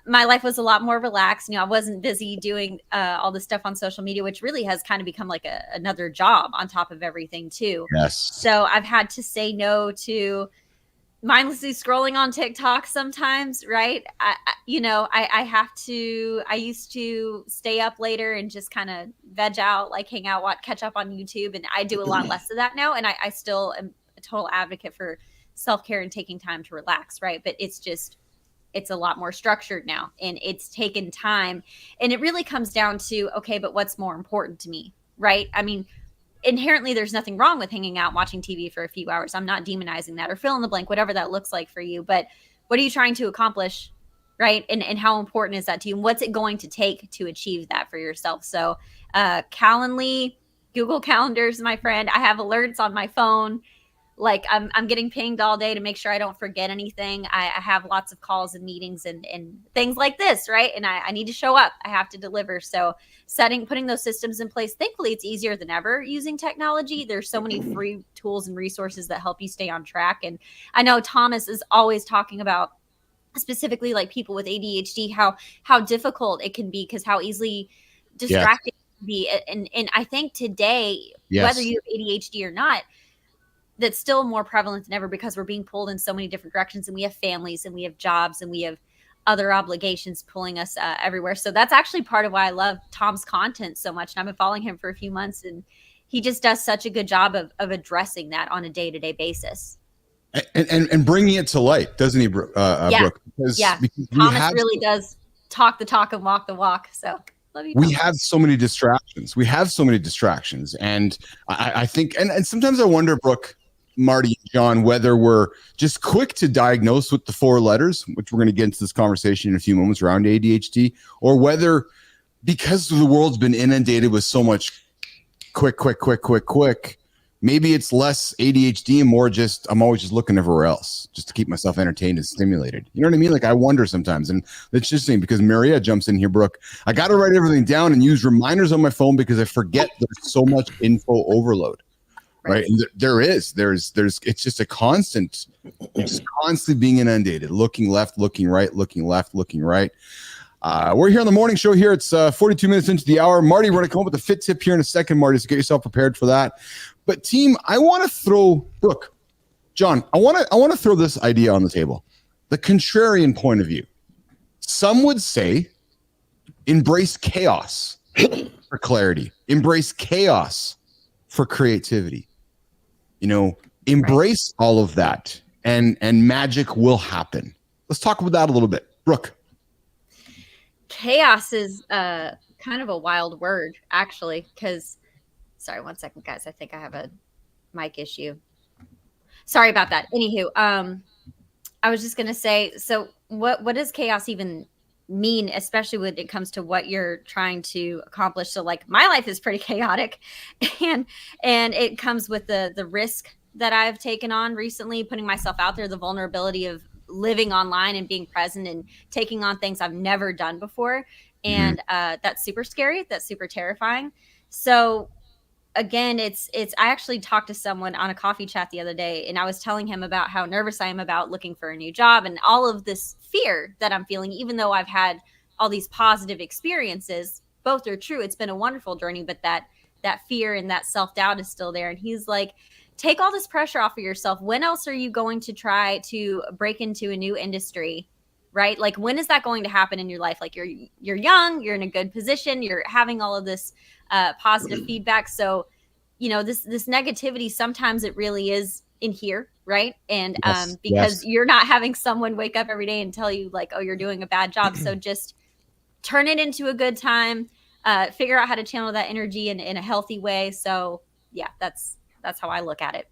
my life was a lot more relaxed. I wasn't busy doing all the stuff on social media, which really has kind of become like another job on top of everything too. Yes. So I've had to say no to mindlessly scrolling on TikTok sometimes, right? I used to stay up later and just kind of veg out, like hang out, catch up on YouTube. And I do a lot less of that now. And I still am a total advocate for self-care and taking time to relax, right? But it's a lot more structured now, and it's taken time. And it really comes down to, okay, but what's more important to me, right? I mean, inherently there's nothing wrong with hanging out, watching TV for a few hours. I'm not demonizing that, or fill in the blank, whatever that looks like for you. But what are you trying to accomplish, right? And how important is that to you? And what's it going to take to achieve that for yourself? So Calendly, Google Calendars, my friend. I have alerts on my phone. Like I'm getting pinged all day to make sure I don't forget anything. I have lots of calls and meetings and things like this, right? And I need to show up. I have to deliver. So putting those systems in place. Thankfully, it's easier than ever using technology. There's so many free tools and resources that help you stay on track. And I know Thomas is always talking about, specifically like people with ADHD, how difficult it can be because how easily distracting it can be. And I think today, whether you have ADHD or not, that's still more prevalent than ever because we're being pulled in so many different directions, and we have families and we have jobs and we have other obligations pulling us everywhere. So that's actually part of why I love Tom's content so much. And I've been following him for a few months, and he just does such a good job of addressing that on a day-to-day basis. And bringing it to light, doesn't he, Brooke? Because Thomas really does talk the talk and walk the walk. So we have so many distractions. And I think, and sometimes I wonder, Brooke, Marty, John, whether we're just quick to diagnose with the 4 letters, which we're going to get into this conversation in a few moments around ADHD, or whether because the world's been inundated with so much quick, maybe it's less ADHD and more just I'm always just looking everywhere else just to keep myself entertained and stimulated. You know what I mean? Like I wonder sometimes, and it's just interesting because Maria jumps in here, Brooke. I got to write everything down and use reminders on my phone because I forget there's so much info overload. Right. And there's it's just a constant, just constantly being inundated, looking left, looking right, looking left, looking right. We're here on the morning show here. It's 42 minutes into the hour. Marty, we're going to come up with a fit tip here in a second, Marty, so get yourself prepared for that. But team, I want to throw, Brooke, John, I want to throw this idea on the table. The contrarian point of view. Some would say embrace chaos for clarity. Embrace chaos for creativity. Embrace all of that and magic will happen. Let's talk about that a little bit. Brooke. Chaos is kind of a wild word, actually, because, sorry, 1 second, guys. I think I have a mic issue. Sorry about that. Anywho, I was just going to say, so what does chaos even mean, especially when it comes to what you're trying to accomplish? So like my life is pretty chaotic and it comes with the risk that I've taken on recently, putting myself out there, the vulnerability of living online and being present and taking on things I've never done before. And that's super scary. That's super terrifying. So again, it's I actually talked to someone on a coffee chat the other day, and I was telling him about how nervous I am about looking for a new job and all of this fear that I'm feeling, even though I've had all these positive experiences. Both are true. It's been a wonderful journey, but that fear and that self-doubt is still there. And he's like, take all this pressure off of yourself. When else are you going to try to break into a new industry, right? Like, when is that going to happen in your life? Like, you're young, you're in a good position, you're having all of this positive feedback. So, you know, this negativity, sometimes it really is in here, right? And because you're not having someone wake up every day and tell you like, oh, you're doing a bad job. So just turn it into a good time, figure out how to channel that energy in a healthy way. So yeah, that's how I look at it.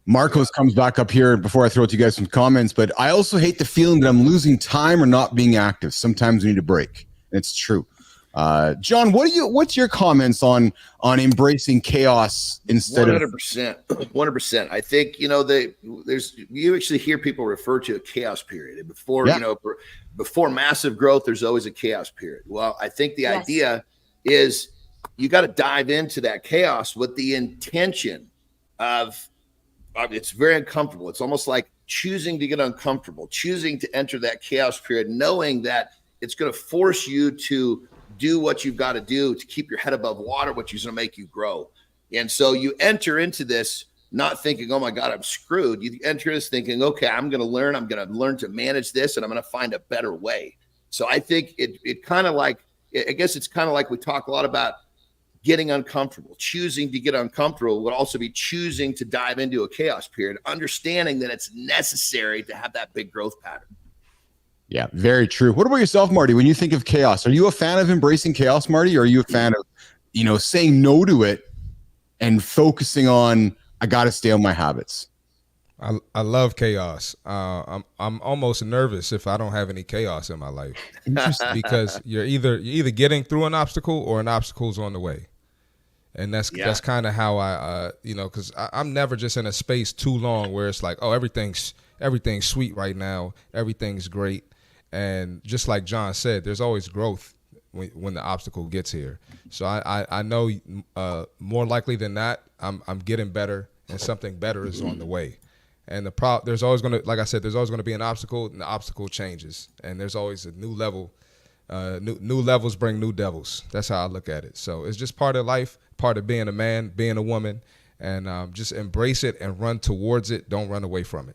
Marcos comes back up here before I throw it to you guys some comments, but I also hate the feeling that I'm losing time or not being active. Sometimes we need a break. It's true. John, what's your comments on embracing chaos instead 100%, 100%. I think, you know, you actually hear people refer to a chaos period. And before, you know, before massive growth, there's always a chaos period. Well, I think the idea is you got to dive into that chaos with the intention of it's very uncomfortable. It's almost like choosing to get uncomfortable, choosing to enter that chaos period, knowing that it's going to force you to do what you've got to do to keep your head above water, which is going to make you grow. And so you enter into this not thinking, oh my God, I'm screwed. You enter this thinking, okay, I'm going to learn to manage this, and I'm going to find a better way. So I think it kind of like, I guess it's kind of like we talk a lot about getting uncomfortable. Choosing to get uncomfortable would also be choosing to dive into a chaos period, understanding that it's necessary to have that big growth pattern. Yeah, very true. What about yourself, Marty? When you think of chaos, are you a fan of embracing chaos, Marty? Or are you a fan of, you know, saying no to it and focusing on, I got to stay on my habits? I love chaos. I'm almost nervous if I don't have any chaos in my life, because you're either getting through an obstacle or an obstacle's on the way, and that's kind of how I you know, because I'm never just in a space too long where it's like, oh, everything's sweet right now, everything's great, and just like John said, there's always growth when the obstacle gets here. So I know more likely than not, I'm getting better, and something better is on the way. And there's always going to, like I said, there's always going to be an obstacle, and the obstacle changes. And there's always a new level. New levels bring new devils. That's how I look at it. So it's just part of life, part of being a man, being a woman, and just embrace it and run towards it. Don't run away from it.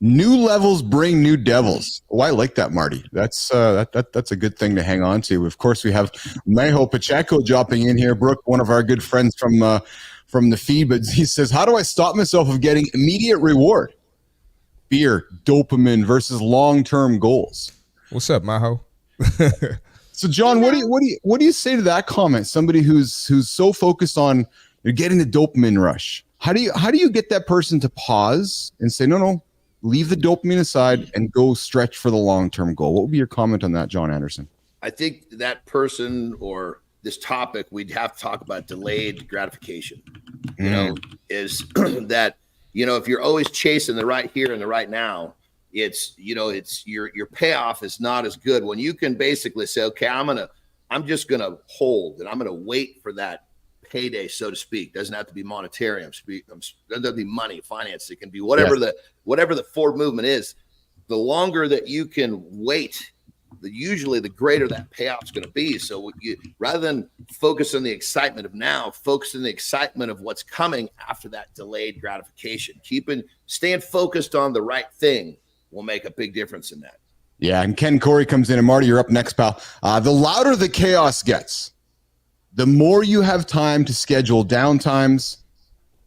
New levels bring new devils. Oh, I like that, Marty. That's that's a good thing to hang on to. Of course, we have Mejo Pacheco dropping in here. Brooke, one of our good friends from the feed, but he says, how do I stop myself of getting immediate reward? Fear, dopamine versus long-term goals. What's up, Maho? So, John, what do you say to that comment? Somebody who's so focused on getting the dopamine rush. How do you get that person to pause and say, no, leave the dopamine aside and go stretch for the long-term goal? What would be your comment on that, John Anderson? I think that person or this topic, we'd have to talk about delayed gratification. You know, is that, you know, if you're always chasing the right here and the right now, it's, you know, it's your payoff is not as good when you can basically say, okay, I'm just gonna hold and I'm gonna wait for that payday, so to speak. Doesn't have to be monetary. Doesn't have to be money, finance. It can be whatever the forward movement is. The longer that you can wait, usually the greater that payoff's going to be. So rather than focus on the excitement of now, focus on the excitement of what's coming after that delayed gratification. Staying focused on the right thing will make a big difference in that. Yeah, and Ken Corey comes in, and Marty, you're up next, pal. The louder the chaos gets, the more you have time to schedule downtimes,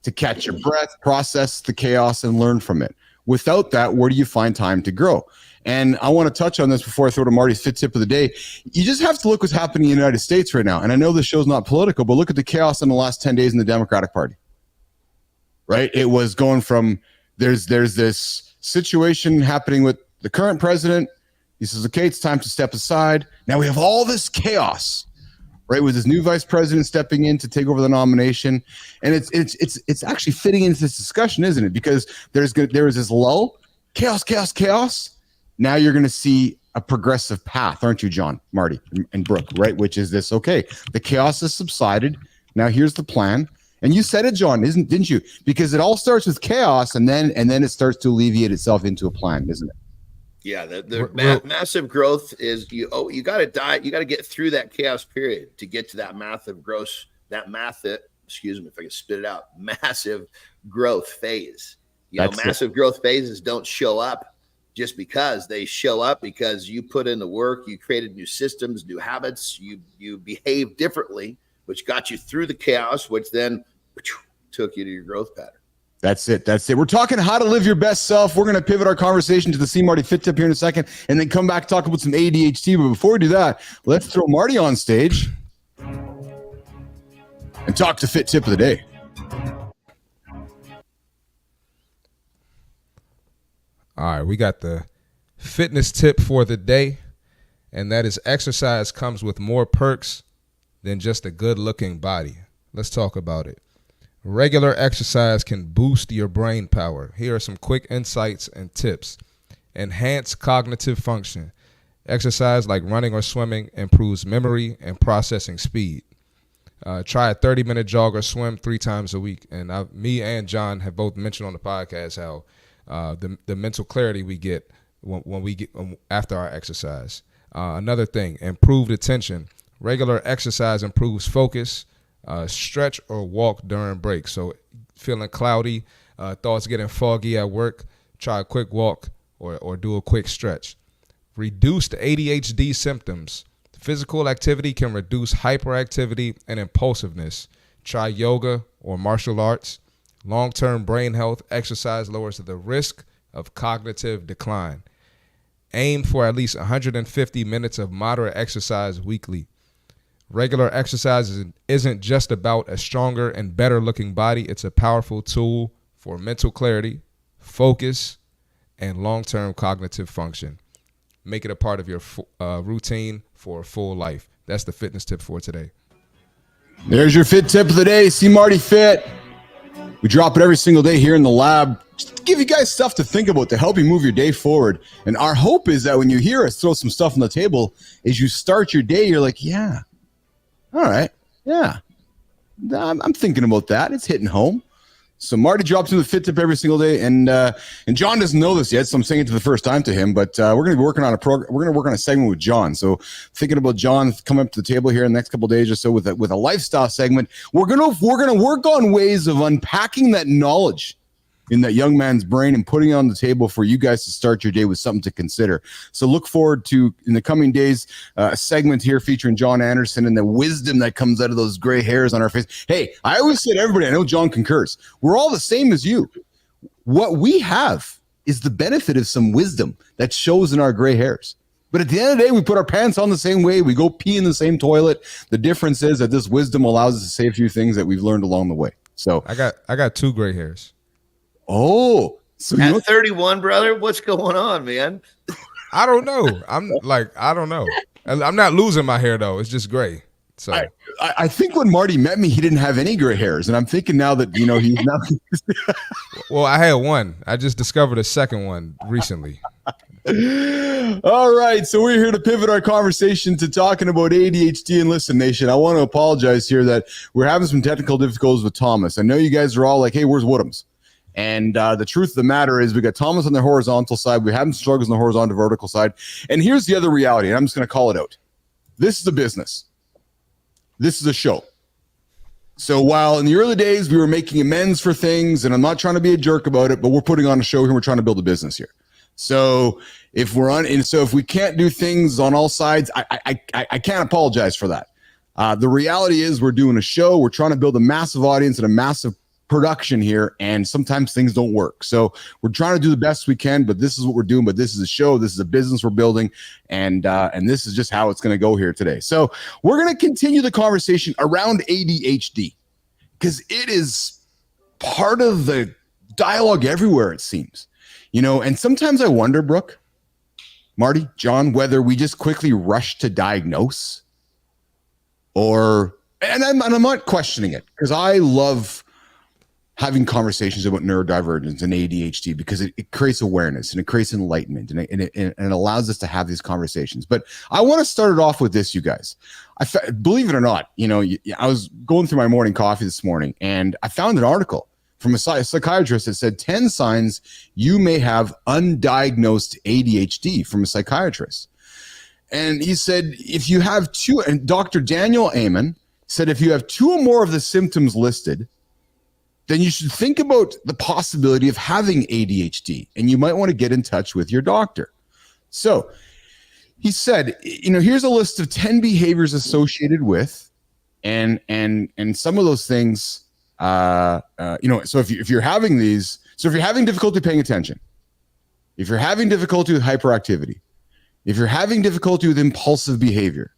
to catch your breath, process the chaos, and learn from it. Without that, where do you find time to grow? And I want to touch on this before I throw to Marty's fit tip of the day. You just have to look what's happening in the United States right now. And I know this show's not political, but look at the chaos in the last 10 days in the Democratic Party. Right? It was going from there's this situation happening with the current president. He says, okay, it's time to step aside. Now we have all this chaos, right? With this new vice president stepping in to take over the nomination. And it's actually fitting into this discussion, isn't it? Because there is this lull, chaos. Now you're going to see a progressive path, aren't you, John, Marty, and Brooke, right? Which is this, okay, the chaos has subsided. Now here's the plan. And you said it, John, didn't you? Because it all starts with chaos, and then it starts to alleviate itself into a plan, isn't it? Yeah, massive growth is you got to get through that chaos period to get to that massive growth excuse me if I can spit it out, massive growth phase. That's it. Growth phases don't show up just because. They show up because you put in the work, you created new systems, new habits, you behave differently, which got you through the chaos, which then took you to your growth pattern. That's it. We're talking how to live your best self. We're going to pivot our conversation to the See Marty Fit Tip here in a second, and then come back to talk about some ADHD. But before we do that, let's throw Marty on stage and talk to Fit Tip of the Day. All right, we got the fitness tip for the day, and that is exercise comes with more perks than just a good-looking body. Let's talk about it. Regular exercise can boost your brain power. Here are some quick insights and tips. Enhance cognitive function. Exercise like running or swimming improves memory and processing speed. Try a 30-minute jog or swim 3 times a week. And me and John have both mentioned on the podcast how the mental clarity we get when we get after our exercise. Another thing, improved attention. Regular exercise improves focus. Stretch or walk during breaks. So feeling cloudy, thoughts getting foggy at work, try a quick walk or do a quick stretch. Reduce the ADHD symptoms. Physical activity can reduce hyperactivity and impulsiveness. Try yoga or martial arts. Long-term brain health, exercise lowers the risk of cognitive decline. Aim for at least 150 minutes of moderate exercise weekly. Regular exercise isn't just about a stronger and better looking body. It's a powerful tool for mental clarity, focus, and long-term cognitive function. Make it a part of your routine for a full life. That's the fitness tip for today. There's your Fit Tip of the Day. See Marty Fit. We drop it every single day here in the lab, just to give you guys stuff to think about to help you move your day forward. And our hope is that when you hear us throw some stuff on the table, as you start your day, you're like, yeah, all right, yeah, I'm thinking about that. It's hitting home. So Marty drops in the Fit Tip every single day, and John doesn't know this yet, so I'm saying it for the first time to him. But we're going to be working on we're going to work on a segment with John. So thinking about John coming up to the table here in the next couple of days or so with a lifestyle segment. We're going to work on ways of unpacking that knowledge in that young man's brain and putting it on the table for you guys to start your day with something to consider. So look forward to, in the coming days, a segment here featuring John Anderson and the wisdom that comes out of those gray hairs on our face. Hey, I always say to everybody, I know John concurs, we're all the same as you. What we have is the benefit of some wisdom that shows in our gray hairs. But at the end of the day, we put our pants on the same way. We go pee in the same toilet. The difference is that this wisdom allows us to say a few things that we've learned along the way. So I got 2 gray hairs. Oh, so at 31, brother, what's going on, man? I don't know. I don't know. I'm not losing my hair though. It's just gray. So I think when Marty met me, he didn't have any gray hairs, and I'm thinking now that he's now. Well, I had one. I just discovered a second one recently. All right, so we're here to pivot our conversation to talking about ADHD. And listen, Nation, I want to apologize here that we're having some technical difficulties with Thomas. I know you guys are all like, "Hey, where's Woodhams?" And the truth of the matter is we got Thomas on the horizontal side. We have some struggles on the horizontal vertical side. And here's the other reality, and I'm just going to call it out. This is a business. This is a show. So while in the early days we were making amends for things, and I'm not trying to be a jerk about it, but we're putting on a show here. We're trying to build a business here. So if we can't do things on all sides, I can't apologize for that. The reality is we're doing a show. We're trying to build a massive audience and a massive production here, and sometimes things don't work. So we're trying to do the best we can, but this is what we're doing. But this is a show. This is a business we're building, and this is just how it's going to go here today. So we're going to continue the conversation around ADHD because it is part of the dialogue everywhere, it seems. And sometimes I wonder, Brooke, Marty, John, whether we just quickly rush to diagnose and I'm not questioning it because I love having conversations about neurodivergence and ADHD because it creates awareness and it creates enlightenment and it allows us to have these conversations. But I want to start it off with this, you guys. Believe it or not, I was going through my morning coffee this morning and I found an article from a psychiatrist that said 10 signs you may have undiagnosed ADHD from a psychiatrist. And he said, if you have and Dr. Daniel Amen said if you have 2 or more of the symptoms listed, then you should think about the possibility of having ADHD, and you might want to get in touch with your doctor. So he said, here's a list of 10 behaviors associated with, and some of those things, so if you're having these, so if you're having difficulty paying attention, if you're having difficulty with hyperactivity, if you're having difficulty with impulsive behavior,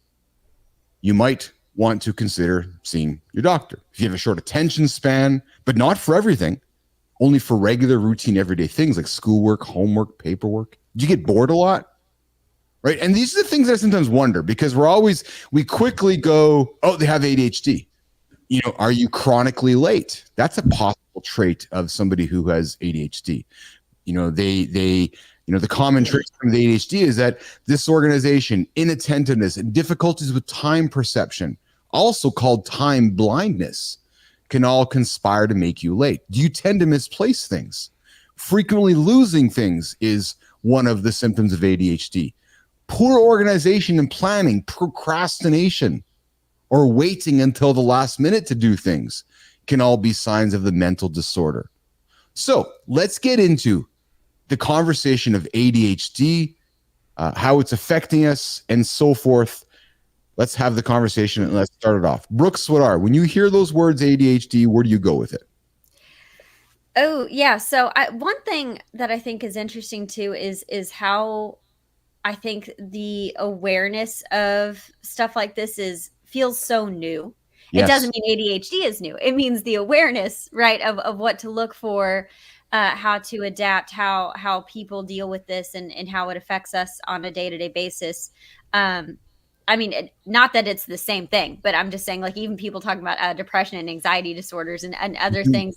you might want to consider seeing your doctor. If you have a short attention span, but not for everything, only for regular, routine, everyday things like schoolwork, homework, paperwork. Do you get bored a lot? Right? And these are the things I sometimes wonder, because we quickly go, oh, they have ADHD. Are you chronically late? That's a possible trait of somebody who has ADHD. The common trait from the ADHD is that disorganization, inattentiveness, and difficulties with time perception, also called time blindness, can all conspire to make you late. Do you tend to misplace things? Frequently losing things is one of the symptoms of ADHD. Poor organization and planning, procrastination, or waiting until the last minute to do things can all be signs of the mental disorder. So let's get into the conversation of ADHD, how it's affecting us, and so forth. Let's have the conversation and let's start it off. Brooke Swadar, when you hear those words ADHD, where do you go with it? Oh, yeah. So one thing that I think is interesting too is how I think the awareness of stuff like this feels so new. Yes. It doesn't mean ADHD is new. It means the awareness, right, of what to look for, how to adapt, how people deal with this, and how it affects us on a day-to-day basis. I mean, not that it's the same thing, but I'm just saying, like, even people talking about depression and anxiety disorders and other things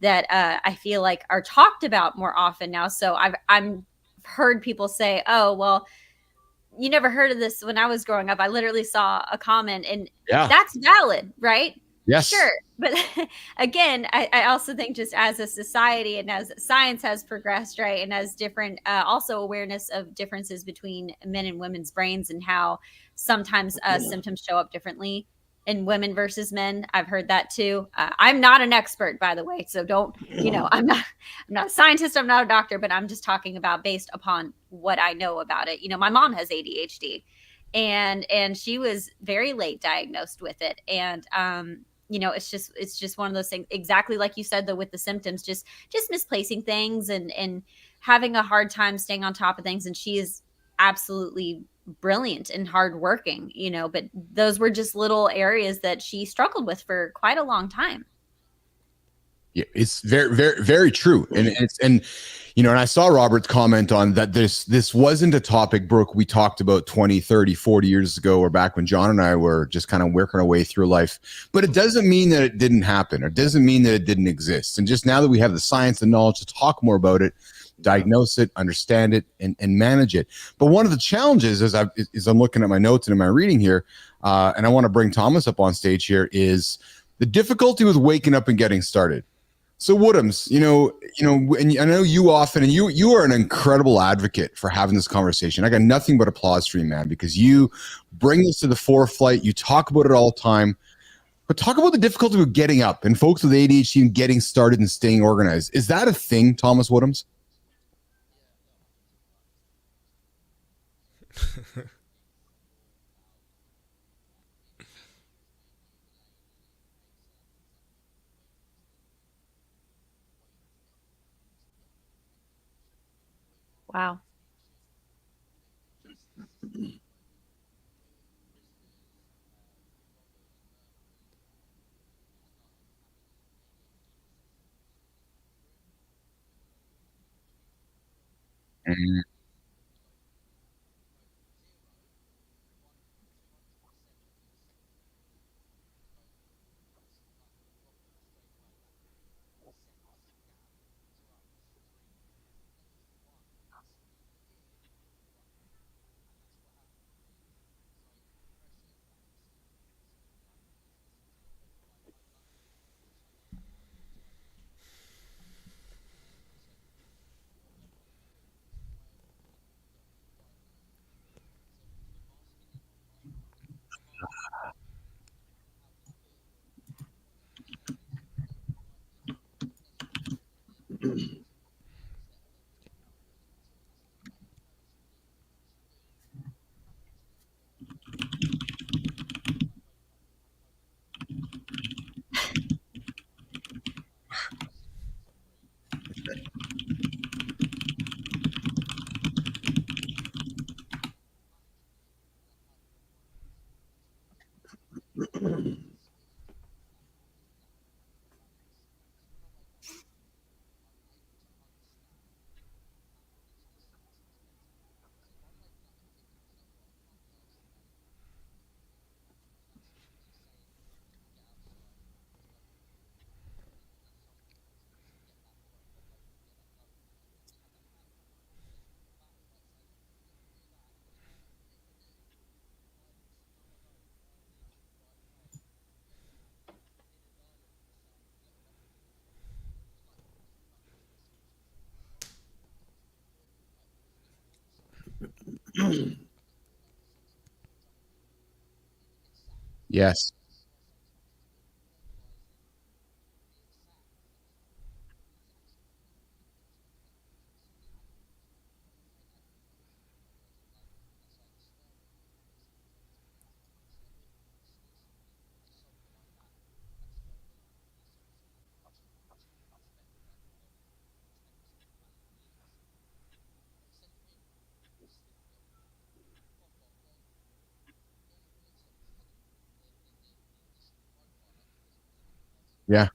that I feel like are talked about more often now. So I'm heard people say, oh, well, you never heard of this when I was growing up. I literally saw a comment, and that's valid, right? Yes. Sure. But again, I also think just as a society and as science has progressed, right, and as different, also awareness of differences between men and women's brains and how sometimes symptoms show up differently in women versus men. I've heard that too. I'm not an expert, by the way, so don't, I'm not a scientist, I'm not a doctor, but I'm just talking about based upon what I know about it. My mom has ADHD, and she was very late diagnosed with it, and it's just one of those things, exactly like you said, though, with the symptoms, just misplacing things and having a hard time staying on top of things. And she is absolutely brilliant and hardworking, but those were just little areas that she struggled with for quite a long time. Yeah, it's very, very, very true. And I saw Robert's comment on that. This wasn't a topic, Brooke, we talked about 20, 30, 40 years ago, or back when John and I were just kind of working our way through life. But it doesn't mean that it didn't happen, or it doesn't mean that it didn't exist. And just now that we have the science and knowledge to talk more about it, diagnose it, understand it, and manage it. But one of the challenges as I'm looking at my notes and in my reading here, and I want to bring Thomas up on stage here, is the difficulty with waking up and getting started. So Woodhams, and I know you often, and you are an incredible advocate for having this conversation. I got nothing but applause for you, man, because you bring this to the forefront. You talk about it all the time, but talk about the difficulty of getting up and folks with ADHD and getting started and staying organized. Is that a thing, Thomas Woodhams? Wow. Mm-hmm. Yes. Yeah.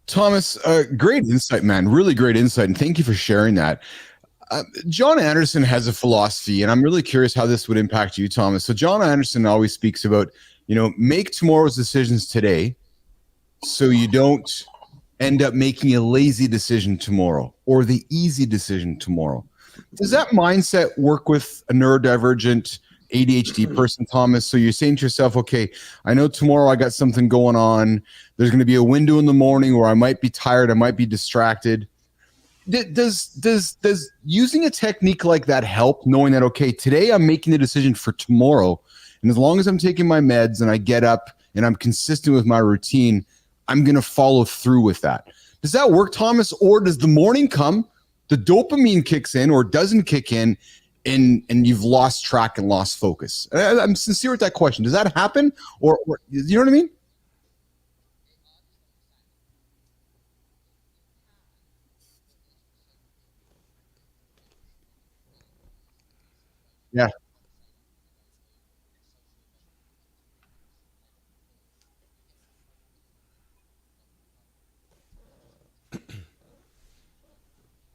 Thomas, great insight, man. Really great insight. And thank you for sharing that. John Anderson has a philosophy, and I'm really curious how this would impact you, Thomas. So, John Anderson always speaks about, make tomorrow's decisions today so you don't end up making a lazy decision tomorrow or the easy decision tomorrow. Does that mindset work with a neurodivergent ADHD person, Thomas? So you're saying to yourself, okay, I know tomorrow I got something going on. There's going to be a window in the morning where I might be tired, I might be distracted. Does using a technique like that help, knowing that, okay, today I'm making the decision for tomorrow, and as long as I'm taking my meds and I get up and I'm consistent with my routine, I'm going to follow through with that? Does that work, Thomas? Or does the morning come, the dopamine kicks in or doesn't kick in, and you've lost track and lost focus? I'm sincere with that question. Does that happen? Or you know what I mean? Yeah.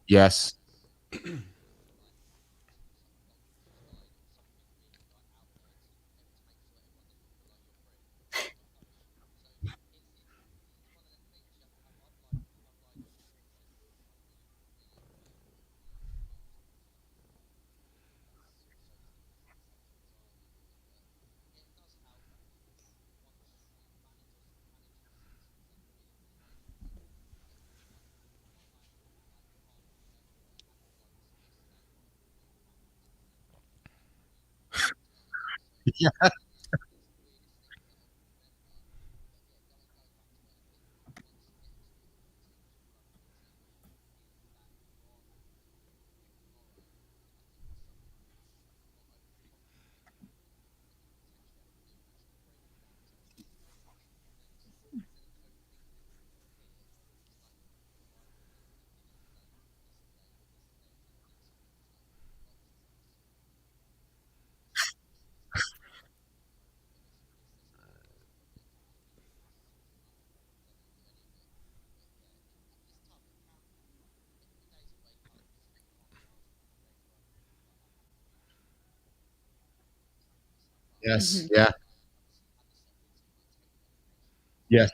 Yes. Yeah. Yes. Mhm. Yeah. Yes.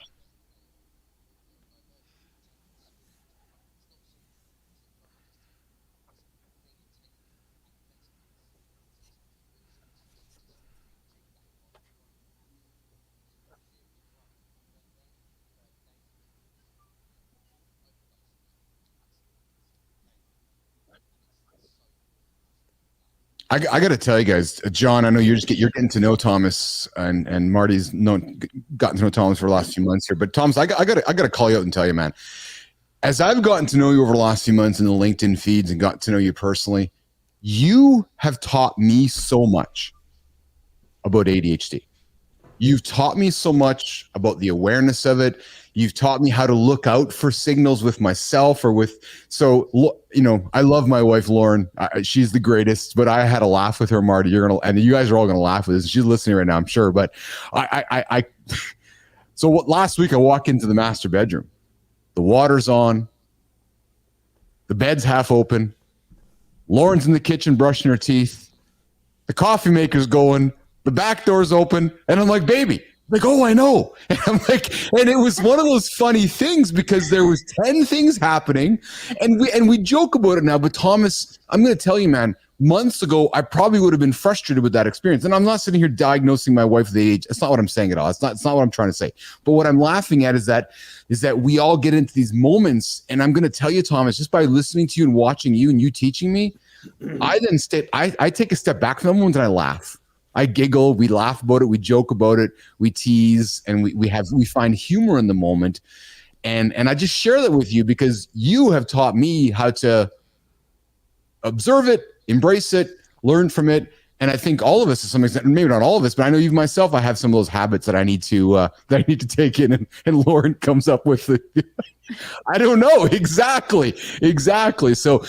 I got to tell you guys, John. I know you're getting to know Thomas, and Marty's gotten to know Thomas for the last few months here. But Thomas, I got to call you out and tell you, man. As I've gotten to know you over the last few months in the LinkedIn feeds and got to know you personally, you have taught me so much about ADHD. You've taught me so much about the awareness of it. You've taught me how to look out for signals with myself or with, so, I love my wife, Lauren. She's the greatest, but I had a laugh with her, Marty. And you guys are all going to laugh with this. She's listening right now, I'm sure. But so last week I walk into the master bedroom, the water's on, the bed's half open. Lauren's in the kitchen brushing her teeth. The coffee maker's going. The back door's open. And I'm like, baby. Like, oh, I know. And I'm like, and it was one of those funny things because there was 10 things happening, and we joke about it now. But Thomas, I'm going to tell you, man, months ago, I probably would have been frustrated with that experience. And I'm not sitting here diagnosing my wife with ADHD. That's not what I'm saying at all. It's not what I'm trying to say. But what I'm laughing at is that we all get into these moments. And I'm going to tell you, Thomas, just by listening to you and watching you and you teaching me, I take a step back from the moment and I laugh. I giggle, we laugh about it, we joke about it, we tease, and we find humor in the moment. And I just share that with you because you have taught me how to observe it, embrace it, learn from it. And I think all of us to some extent, maybe not all of us, but I know even myself, I have some of those habits that I need to take in, and Lauren comes up with it. I don't know. Exactly. So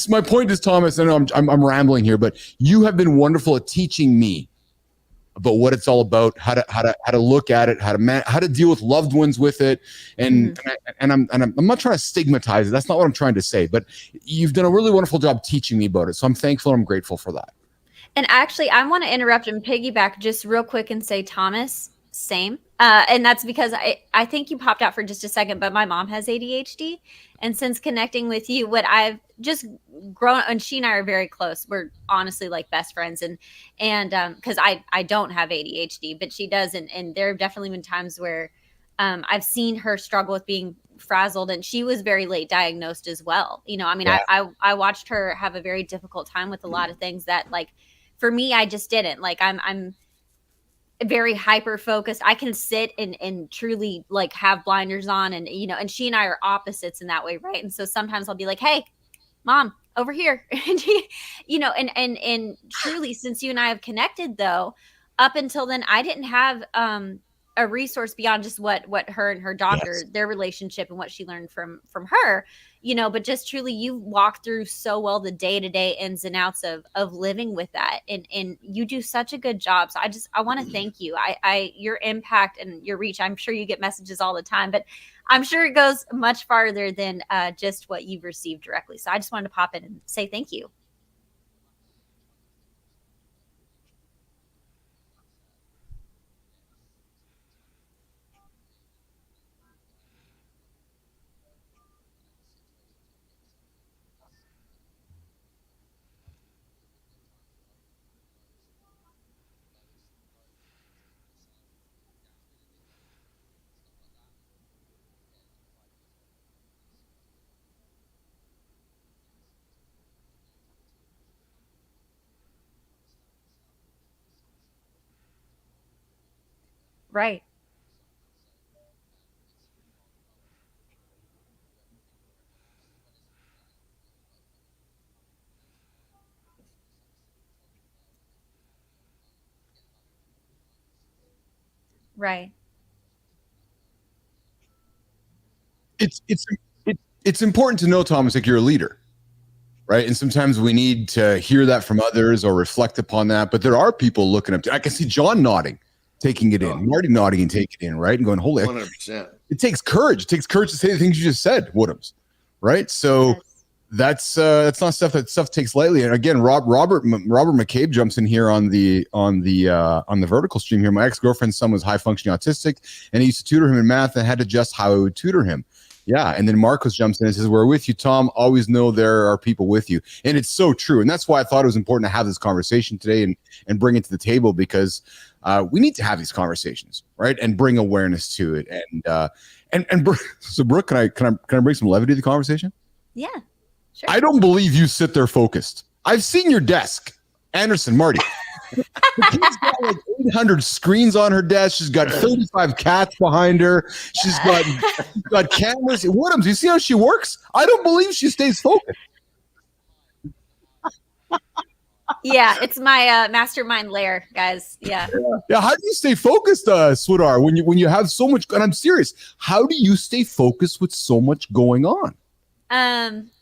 my point is, Thomas, I know I'm rambling here, but you have been wonderful at teaching me about what it's all about, how to look at it, how to deal with loved ones with it. And I'm not trying to stigmatize it. That's not what I'm trying to say, but you've done a really wonderful job teaching me about it. So I'm thankful and I'm grateful for that. And actually, I want to interrupt and piggyback just real quick and say, Thomas, same. And that's because I think you popped out for just a second, but my mom has ADHD. And since connecting with you, what I've just grown, and she and I are very close. We're honestly like best friends. And because I don't have ADHD, but she does. And there have definitely been times where I've seen her struggle with being frazzled, and she was very late diagnosed as well. You know, I mean, yeah. I watched her have a very difficult time with a lot of things that, like, for me, I just didn't. Like, I'm very hyper focused. I can sit and truly like have blinders on, and you know, and she and I are opposites in that way, right? And so sometimes I'll be like, "Hey, mom, over here," and you know, and truly, since you and I have connected, though, up until then, I didn't have a resource beyond just what her and her doctor, yes, their relationship and what she learned from her, you know, but just truly you walk through so well the day-to-day ins and outs of living with that. And you do such a good job. So I want to thank you. Your impact and your reach, I'm sure you get messages all the time, but I'm sure it goes much farther than just what you've received directly. So I just wanted to pop in and say thank you. Right. Right. It's important to know, Thomas, like you're a leader, right? And sometimes we need to hear that from others or reflect upon that. But there are people looking up to. I can see John nodding, taking it in, Marty nodding and taking it in, right? And going, holy, 100%. It takes courage. It takes courage to say the things you just said, Woodhams, right? So yes, that's not stuff that takes lightly. And again, Robert McCabe jumps in here on the vertical stream here. My ex-girlfriend's son was high functioning autistic, and I used to tutor him in math and had to adjust how I would tutor him. Yeah, and then Marcos jumps in and says, "We're with you, Tom. Always know there are people with you," and it's so true. And that's why I thought it was important to have this conversation today and bring it to the table, because we need to have these conversations, right, and bring awareness to it. And so, Brooke, can I bring some levity to the conversation? Yeah, sure. I don't believe you sit there focused. I've seen your desk, Anderson, Marty. The kid's got like 800 screens on her desk. She's got 35 cats behind her. She's got cameras. Woodhams, you see how she works? I don't believe she stays focused. Yeah, it's my mastermind lair, guys. Yeah. How do you stay focused, Sweetheart, when you have so much? And I'm serious. How do you stay focused with so much going on?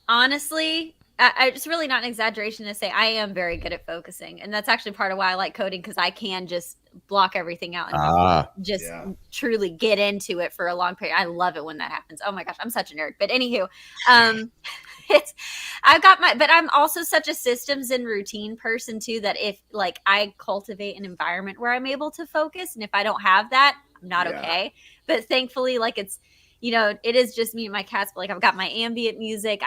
Honestly, it's really not an exaggeration to say I am very good at focusing, and that's actually part of why I like coding, because I can just block everything out and just truly get into it for a long period. I love it when that happens. Oh my gosh, I'm such a nerd. But anywho, but I'm also such a systems and routine person too, that if like I cultivate an environment where I'm able to focus, and if I don't have that, I'm not okay. But thankfully, like it is just me and my cats, but like I've got my ambient music.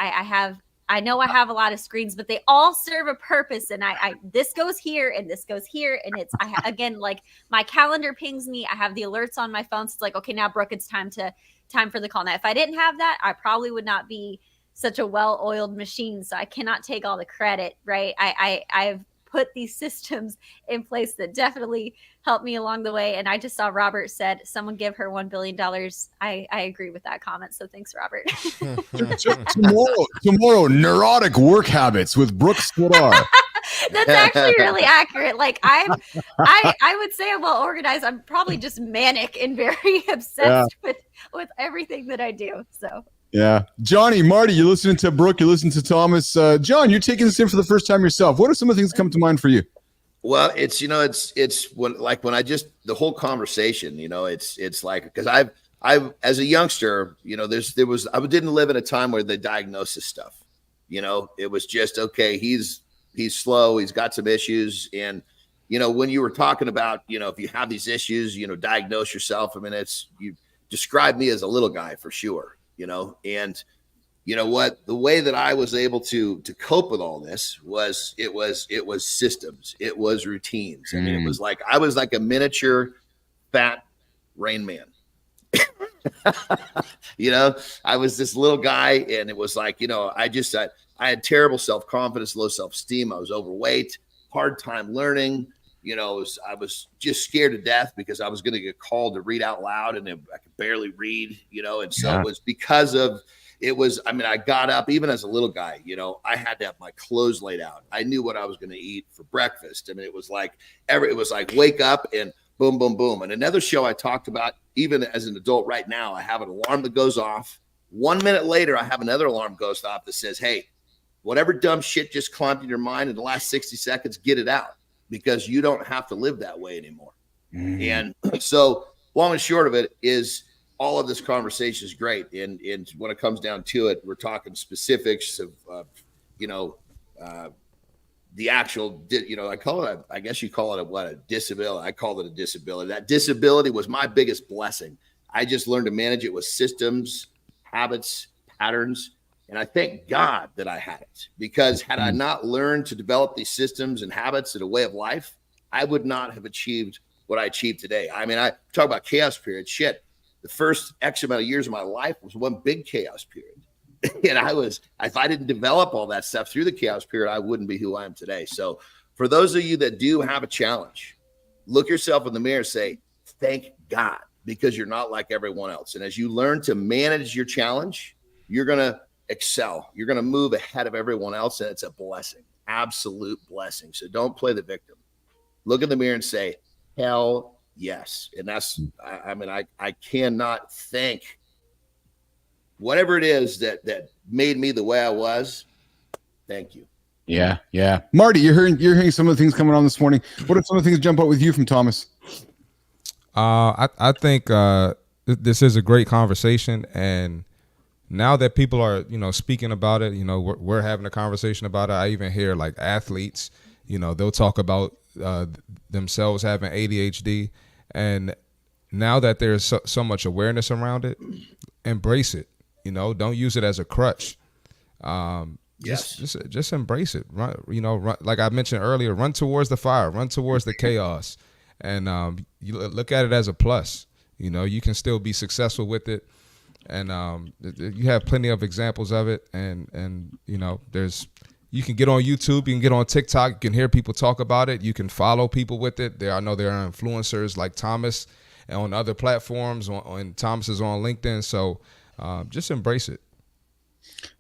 I know I have a lot of screens, but they all serve a purpose. And this goes here and this goes here. And again, like my calendar pings me. I have the alerts on my phone. So it's like, okay, now Brooke, it's time for the call. Now, if I didn't have that, I probably would not be such a well-oiled machine. So I cannot take all the credit, right? I've put these systems in place that definitely helped me along the way. And I just saw Robert said, someone give her $1 billion. I agree with that comment. So thanks, Robert. tomorrow, neurotic work habits with Brooke Sweetar. That's actually really accurate. Like I would say I'm well organized. I'm probably just manic and very obsessed with everything that I do. So yeah. Johnny, Marty, you're listening to Brooke, you're listening to Thomas. John, you're taking this in for the first time yourself. What are some of the things that come to mind for you? Well, it's when the whole conversation, it's like, because I've as a youngster, I didn't live in a time where they diagnose this stuff. It was just, okay, he's slow, he's got some issues. And, when you were talking about, if you have these issues, diagnose yourself. I mean, you describe me as a little guy for sure. And what, the way that I was able to cope with all this was, it was systems, it was routines. I mean, it was like, I was like a miniature fat Rain Man. I was this little guy, and it was like, I had terrible self-confidence, low self-esteem. I was overweight, hard time learning. I was just scared to death because I was going to get called to read out loud, and I could barely read, and so it was because of, I got up even as a little guy, I had to have my clothes laid out. I knew what I was going to eat for breakfast. I mean, it was like wake up and boom, boom, boom. And another show I talked about, even as an adult right now, I have an alarm that goes off. 1 minute later, I have another alarm goes off that says, hey, whatever dumb shit just climbed in your mind in the last 60 seconds, get it out, because you don't have to live that way anymore. And so long and short of it is, all of this conversation is great. And when it comes down to it, we're talking specifics of, the actual, I call it, I guess you call it a disability. I call it a disability. That disability was my biggest blessing. I just learned to manage it with systems, habits, patterns. And I thank God that I had it, because had I not learned to develop these systems and habits and a way of life, I would not have achieved what I achieved today. I mean, I talk about chaos period. Shit. The first X amount of years of my life was one big chaos period. And if I didn't develop all that stuff through the chaos period, I wouldn't be who I am today. So for those of you that do have a challenge, look yourself in the mirror and say, thank God, because you're not like everyone else. And as you learn to manage your challenge, you're going to excel. You're going to move ahead of everyone else. And it's a blessing, absolute blessing. So don't play the victim. Look in the mirror and say, hell yes. And that's, I cannot thank whatever it is that made me the way I was. Thank you. Yeah. Yeah. Marty, you're hearing some of the things coming on this morning. What are some of the things that jump out with you from Thomas? I think this is a great conversation, and now that people are, speaking about it, we're having a conversation about it. I even hear like athletes, they'll talk about themselves having ADHD, and now that there's so much awareness around it, embrace it. Don't use it as a crutch. Yes. Just embrace it. Run, like I mentioned earlier, run towards the fire, run towards the chaos, and you look at it as a plus. You can still be successful with it, and you have plenty of examples of it. And you can get on YouTube, you can get on TikTok, you can hear people talk about it, you can follow people with it. I know there are influencers like Thomas and on other platforms, and Thomas is on LinkedIn. So just embrace it.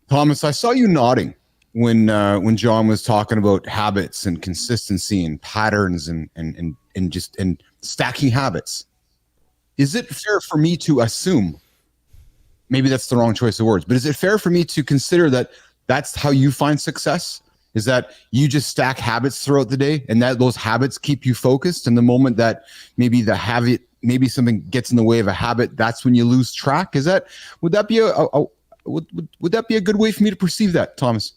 Thomas, I saw you nodding when John was talking about habits and consistency and patterns and stacking habits. Is it fair for me to assume, maybe that's the wrong choice of words, but is it fair for me to consider that that's how you find success? Is that you just stack habits throughout the day, and that those habits keep you focused? And the moment that maybe maybe something gets in the way of a habit, that's when you lose track. Would that be would that be a good way for me to perceive that, Thomas?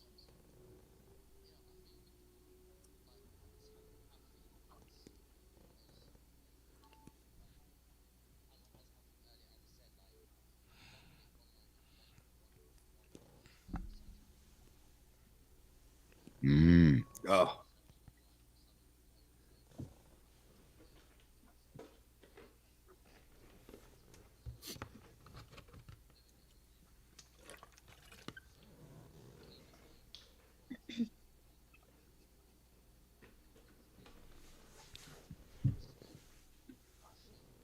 Oh,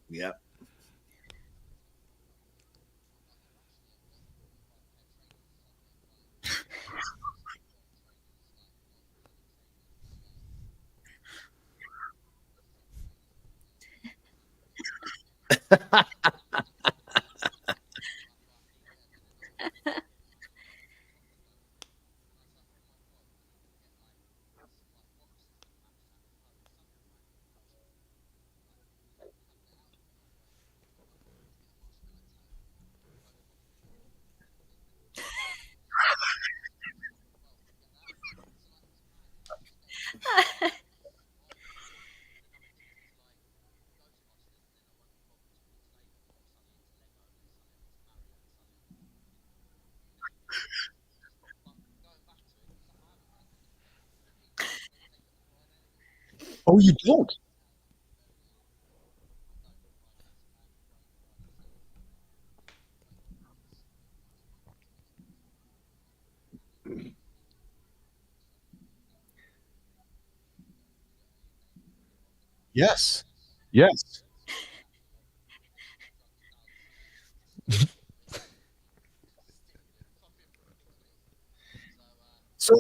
yeah. Oh, you don't? Yes. Yes. So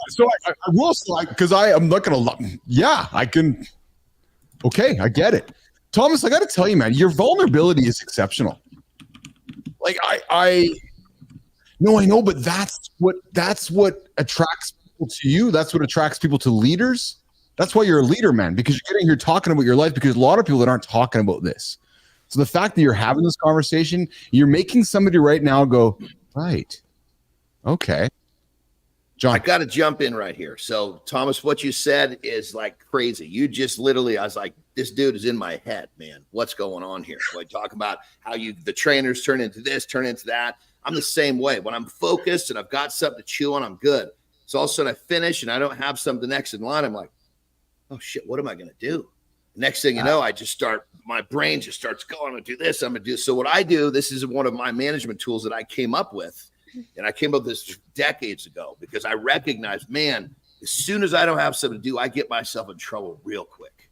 I will say, because I'm not going to, yeah, I can. Okay, I get it. Thomas, I got to tell you, man, your vulnerability is exceptional. Like no, I know, but that's what attracts people to you. That's what attracts people to leaders. That's why you're a leader, man, because you're getting here talking about your life, because a lot of people that aren't talking about this. So the fact that you're having this conversation, you're making somebody right now go, right. Okay. John. I got to jump in right here. So, Thomas, what you said is like crazy. You just literally, I was like, this dude is in my head, man. What's going on here? Like, talk about how the trainers turn into this, turn into that. I'm the same way. When I'm focused and I've got something to chew on, I'm good. So all of a sudden I finish and I don't have something next in line. I'm like, oh shit, what am I going to do? Next thing you know, my brain just starts going, I'm going to do this. I'm going to do. So what I do, this is one of my management tools that I came up with. And I came up with this decades ago because I recognized, man, as soon as I don't have something to do, I get myself in trouble real quick,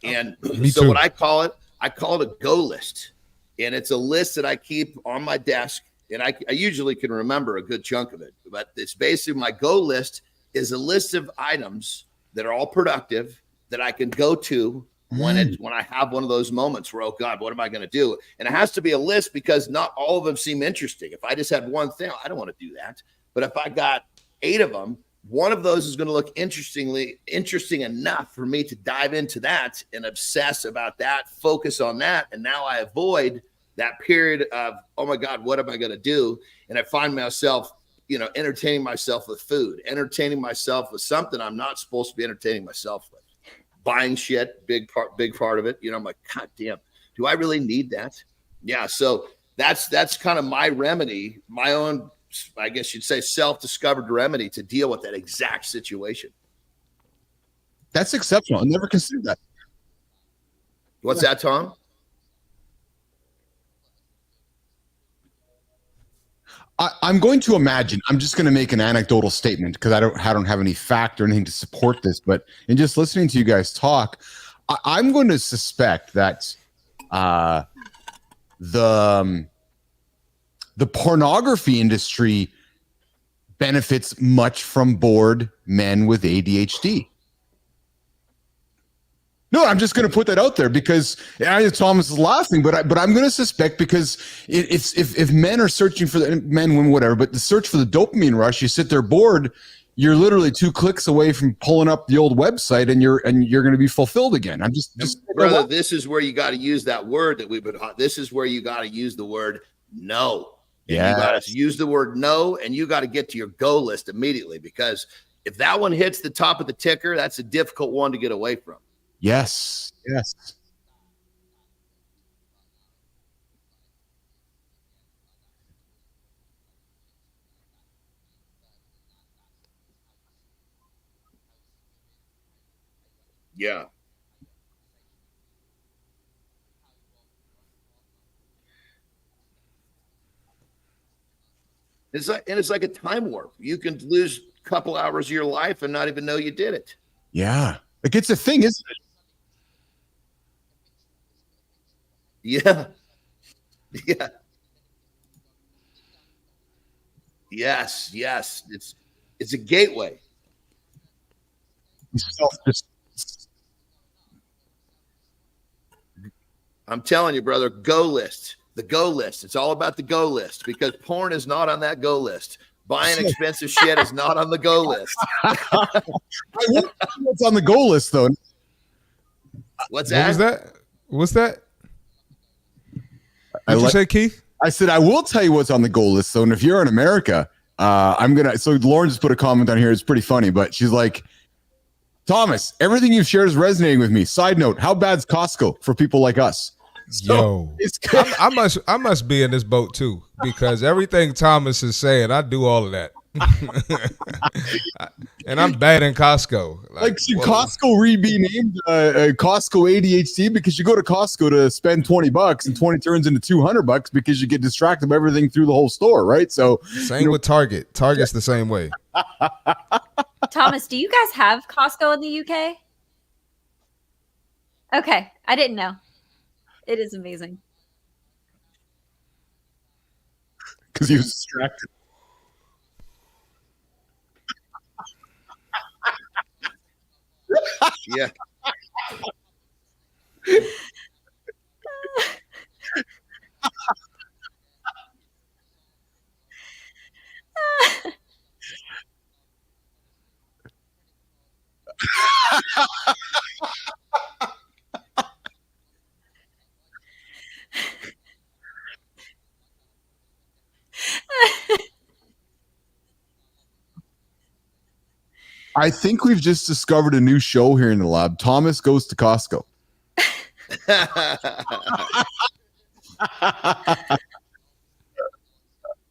And so what I call it a go list. And it's a list that I keep on my desk. And I usually can remember a good chunk of it. But it's basically my go list is a list of items that are all productive that I can go to when I have one of those moments where, oh God, what am I going to do? And it has to be a list because not all of them seem interesting. If I just had one thing, I don't want to do that. But if I got 8 of them, one of those is going to look interesting enough for me to dive into that and obsess about that, focus on that. And now I avoid that period of, oh my God, what am I going to do? And I find myself, entertaining myself with food, entertaining myself with something I'm not supposed to be entertaining myself with. Buying shit, big part of it. I'm like, God damn, do I really need that? Yeah. So that's kind of my remedy, my own, I guess you'd say, self-discovered remedy to deal with that exact situation. That's exceptional. I never considered that. What's that, Tom? I'm going to imagine, I'm just going to make an anecdotal statement because I don't have any fact or anything to support this, but in just listening to you guys talk, I'm going to suspect that the pornography industry benefits much from bored men with ADHD. No, I'm just going to put that out there because Thomas is laughing, but I'm going to suspect because if men are searching for men, women, whatever, but the search for the dopamine rush, you sit there bored, you're literally 2 clicks away from pulling up the old website and you're going to be fulfilled again. I'm just brother, this is where you got to use that word that we've been. This is where you got to use the word no. Yeah, you got to use the word no, and you got to get to your go list immediately, because if that one hits the top of the ticker, that's a difficult one to get away from. Yes. Yeah. It's like a time warp. You can lose a couple hours of your life and not even know you did it. Yeah. Like, it's a thing, isn't it? Yeah. Yeah. Yes. It's a gateway. I'm telling you, brother, go list. The go list. It's all about the go list, because porn is not on that go list. Buying expensive shit is not on the go list. I won't tell you what's on the go list, though. What's that? What's that? What'd you say, Keith? I said, I will tell you what's on the goal list. So, and if you're in America, so Lauren just put a comment on here. It's pretty funny, but she's like, Thomas, everything you've shared is resonating with me. Side note, how bad's Costco for people like us? So I must be in this boat too, because everything Thomas is saying, I do all of that. And I'm bad in Costco. Like should Costco be named Costco ADHD, because you go to Costco to spend $20 and 20 turns into $200 because you get distracted by everything through the whole store, right? So same with Target. Target's the same way. Thomas, do you guys have Costco in the UK? Okay, I didn't know. It is amazing. Because he was distracted. Yeah. I think we've just discovered a new show here in the lab. Thomas Goes to Costco.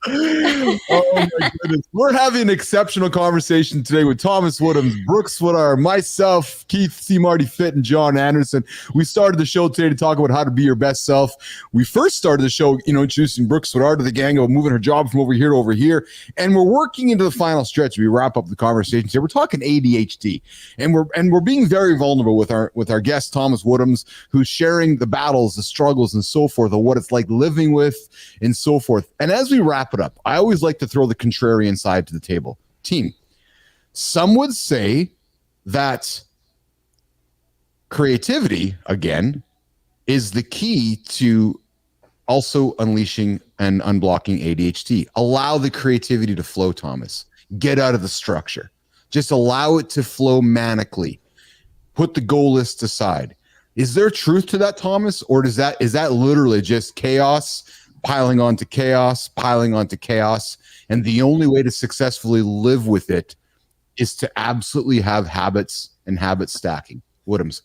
Oh my goodness. We're having an exceptional conversation today with Thomas Woodhams, Brooke Swidar, myself, Keith C. Marty Fit, and John Anderson. We started the show today to talk about how to be your best self. We first started the show, introducing Brooke Swidar to the gang, about moving her job from over here to over here. And we're working into the final stretch. We wrap up the conversation here. We're talking ADHD, and we're being very vulnerable with our guest, Thomas Woodhams, who's sharing the battles, the struggles, and so forth of what it's like living with and so forth. And as we wrap it up, I always like to throw the contrarian side to the table. Team, some would say that creativity, again, is the key to also unleashing and unblocking ADHD. Allow the creativity to flow, Thomas. Get out of the structure. Just allow it to flow manically. Put the goal list aside. Is there truth to that, Thomas? Or is that literally just chaos piling onto chaos, and the only way to successfully live with it is to absolutely have habits and habit stacking? Woodhams.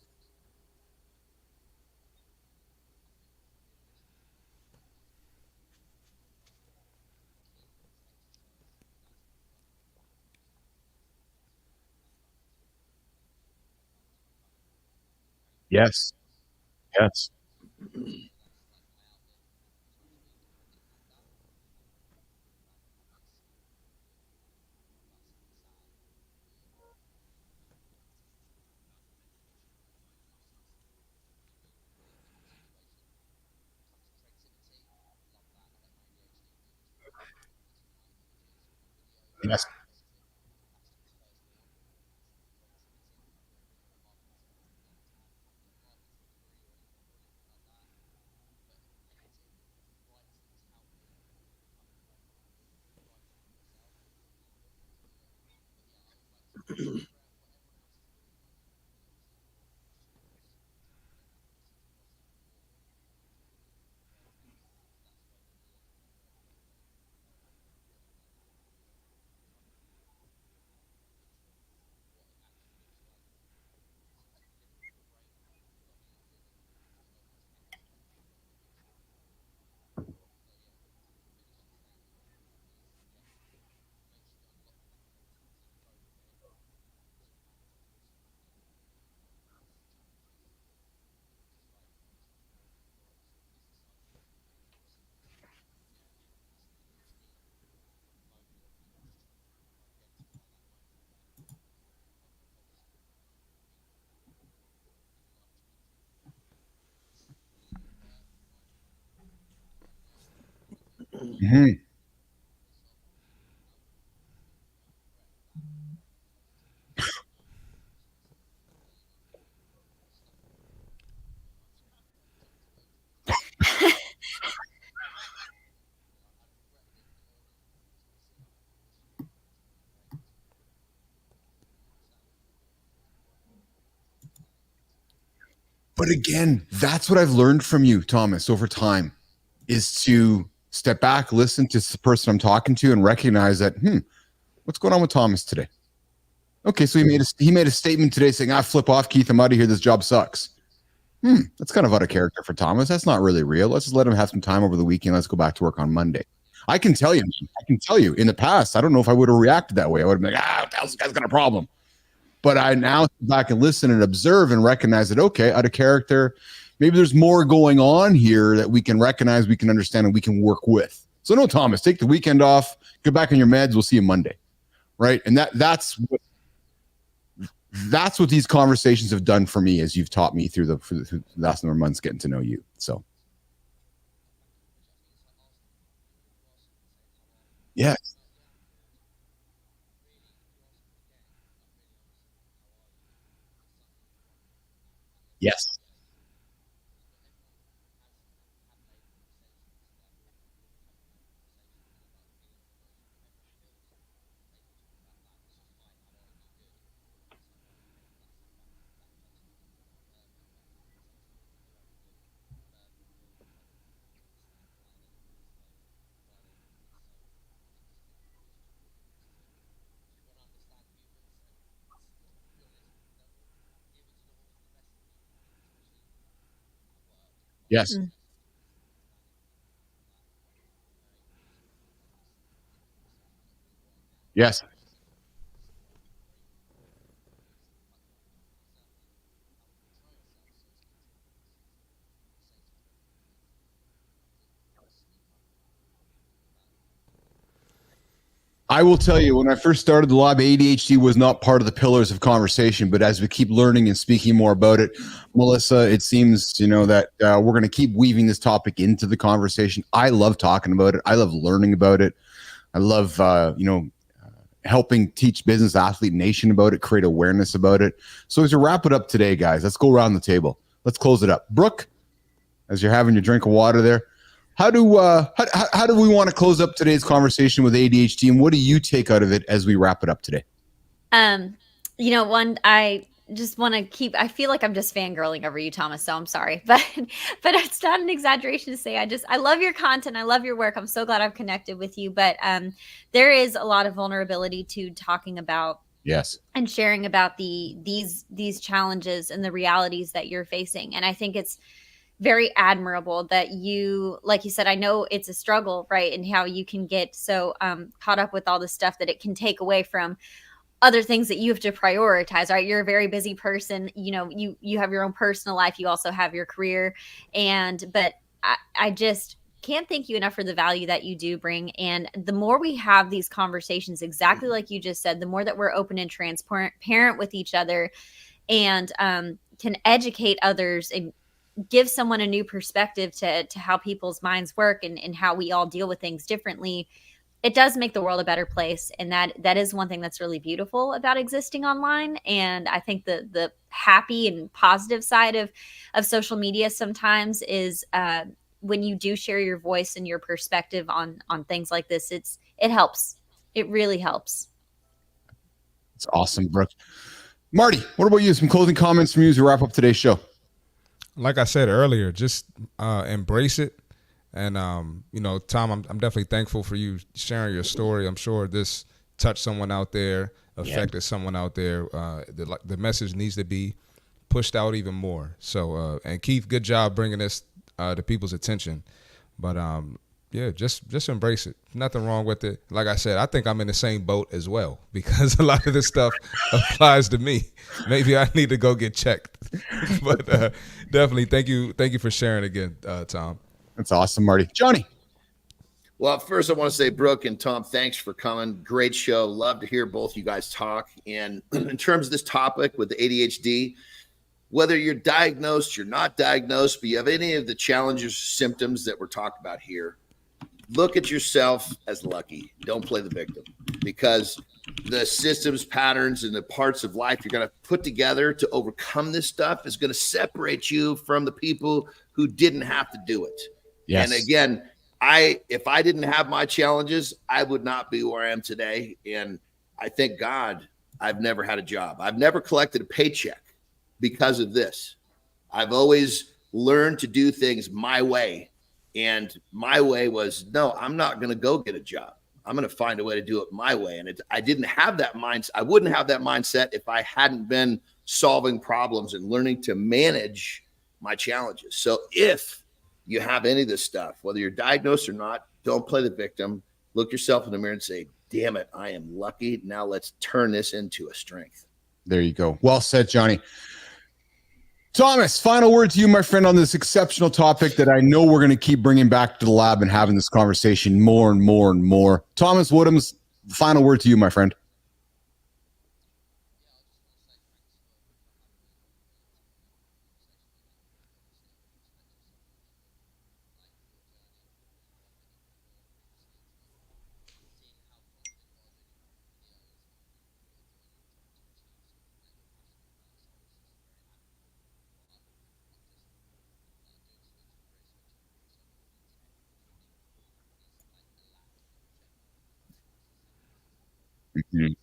Yes. Yes. Mhm. But again, that's what I've learned from you, Thomas, over time, is to step back, listen to the person I'm talking to, and recognize that, what's going on with Thomas today? Okay, so he made a statement today saying, flip off, Keith, I'm out of here. This job sucks. That's kind of out of character for Thomas. That's not really real. Let's just let him have some time over the weekend. Let's go back to work on Monday. I can tell you in the past, I don't know if I would have reacted that way. I would have been like, this guy's got a problem. But I now sit back and listen and observe and recognize that, okay, out of character, maybe there's more going on here that we can recognize, we can understand, and we can work with. So no, Thomas, take the weekend off, get back on your meds. We'll see you Monday. Right. And that's what these conversations have done for me, as you've taught me through the last number of months getting to know you. So yes. Yes. Yes. Mm. Yes. I will tell you, when I first started the lab, ADHD was not part of the pillars of conversation. But as we keep learning and speaking more about it, Melissa, it seems that we're going to keep weaving this topic into the conversation. I love talking about it. I love learning about it. I love helping teach Business Athlete Nation about it, create awareness about it. So as we wrap it up today, guys, let's go around the table. Let's close it up. Brooke, as you're having your drink of water there, how do we want to close up today's conversation with ADHD, and what do you take out of it as we wrap it up today? One, I just want to keep, I feel like I'm just fangirling over you, Thomas, so I'm sorry, but it's not an exaggeration to say, I love your content. I love your work. I'm so glad I've connected with you, but there is a lot of vulnerability to talking about Yes. and sharing about these challenges and the realities that you're facing. And I think it's very admirable that you, like you said, I know it's a struggle, right? And how you can get so caught up with all the stuff that it can take away from other things that you have to prioritize, right? You're a very busy person. You have your own personal life. You also have your career. But I just can't thank you enough for the value that you do bring. And the more we have these conversations, exactly like you just said, the more that we're open and transparent with each other, and can educate others and give someone a new perspective to how people's minds work, and how we all deal with things differently, it does make the world a better place. And that is one thing that's really beautiful about existing online. And I think the happy and positive side of social media sometimes is when you do share your voice and your perspective on things like this, it helps. It really helps. It's awesome, Brooke. Marty, what about you? Some closing comments from you as we wrap up today's show. Like I said earlier, just embrace it. And, Tom, I'm definitely thankful for you sharing your story. I'm sure this touched someone out there, affected someone out there. The message needs to be pushed out even more. So, and Keith, good job bringing this to people's attention. But, just embrace it. Nothing wrong with it. Like I said, I think I'm in the same boat as well because a lot of this stuff applies to me. Maybe I need to go get checked. But definitely, thank you for sharing again, Tom. That's awesome, Marty. Johnny. Well, first I want to say, Brooke and Tom, thanks for coming. Great show. Love to hear both you guys talk. And in terms of this topic with the ADHD, whether you're diagnosed, you're not diagnosed, but you have any of the challenges, symptoms that we're talking about here, look at yourself as lucky. Don't play the victim, because the systems, patterns, and the parts of life you're going to put together to overcome this stuff is going to separate you from the people who didn't have to do it. Yes. And again, if I didn't have my challenges, I would not be where I am today. And I thank God I've never had a job. I've never collected a paycheck because of this. I've always learned to do things my way. And my way was, no, I'm not going to go get a job. I'm going to find a way to do it my way. And I didn't have that mindset. I wouldn't have that mindset if I hadn't been solving problems and learning to manage my challenges. So if you have any of this stuff, whether you're diagnosed or not, don't play the victim. Look yourself in the mirror and say, damn it, I am lucky. Now let's turn this into a strength. There you go. Well said, Johnny. Thomas, final word to you, my friend, on this exceptional topic that I know we're going to keep bringing back to the lab and having this conversation more and more and more. Thomas Woodhams, final word to you, my friend. Mhm.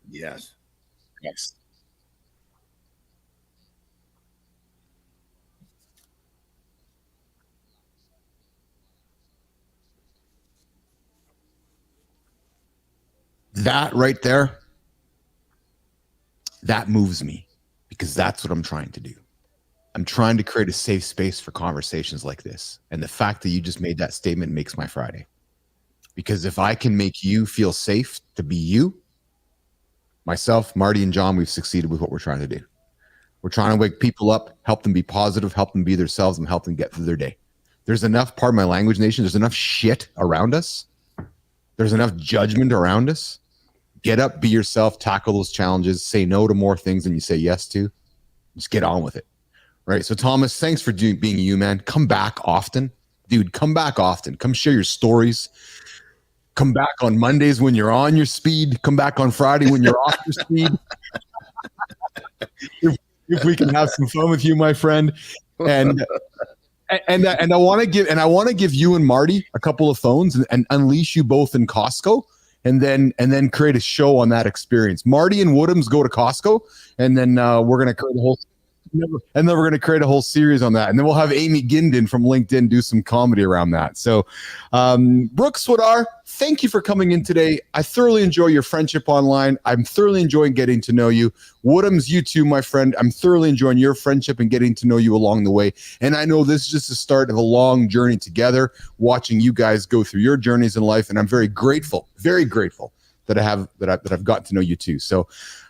Yes. Yes. That right there, that moves me because that's what I'm trying to do. I'm trying to create a safe space for conversations like this. And the fact that you just made that statement makes my Friday. Because if I can make you feel safe to be you, myself, Marty, and John, we've succeeded with what we're trying to do. We're trying to wake people up, help them be positive, help them be themselves, and help them get through their day. There's enough, pardon my language, nation, there's enough shit around us. There's enough judgment around us. Get up, be yourself, tackle those challenges, say no to more things than you say yes to. Just get on with it. Right. So, Thomas, thanks for being you, man. Come back often. Dude, come back often. Come share your stories. Come back on Mondays when you're on your speed. Come back on Friday when you're off your speed. If we can have some fun with you, my friend. And I want to give you and Marty a couple of phones and unleash you both in Costco, and then create a show on that experience. Marty and Woodhams go to Costco, and then we're gonna create a whole. And then we're going to create a whole series on that. And then we'll have Amy Ginden from LinkedIn do some comedy around that. So, Brooke Swadar, thank you for coming in today. I thoroughly enjoy your friendship online. I'm thoroughly enjoying getting to know you. Woodhams, you too, my friend. I'm thoroughly enjoying your friendship and getting to know you along the way. And I know this is just the start of a long journey together, watching you guys go through your journeys in life. And I'm very grateful that I've gotten to know you too. So,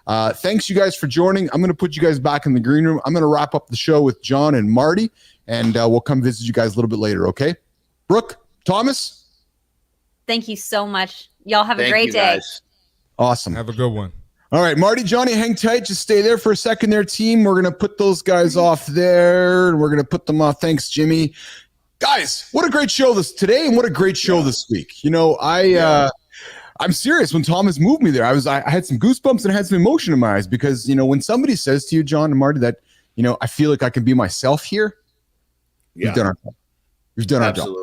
thanks you guys for joining. I'm going to put you guys back in the green room. I'm going to wrap up the show with John and Marty, and we'll come visit you guys a little bit later. Okay. Brooke, Thomas. Thank you so much. Y'all have a Thank great you, day. guys. Awesome. Have a good one. All right, Marty, Johnny, hang tight. Just stay there for a second there, team. We're going to put those guys off there, and we're going to put them off. Thanks, Jimmy. Guys, what a great show today, and what a great show this week. You know, I'm serious. When Thomas moved me there, I had some goosebumps and I had some emotion in my eyes because, you know, when somebody says to you, John and Marty, that, you know, I feel like I can be myself here, we've done our job. We've done our job.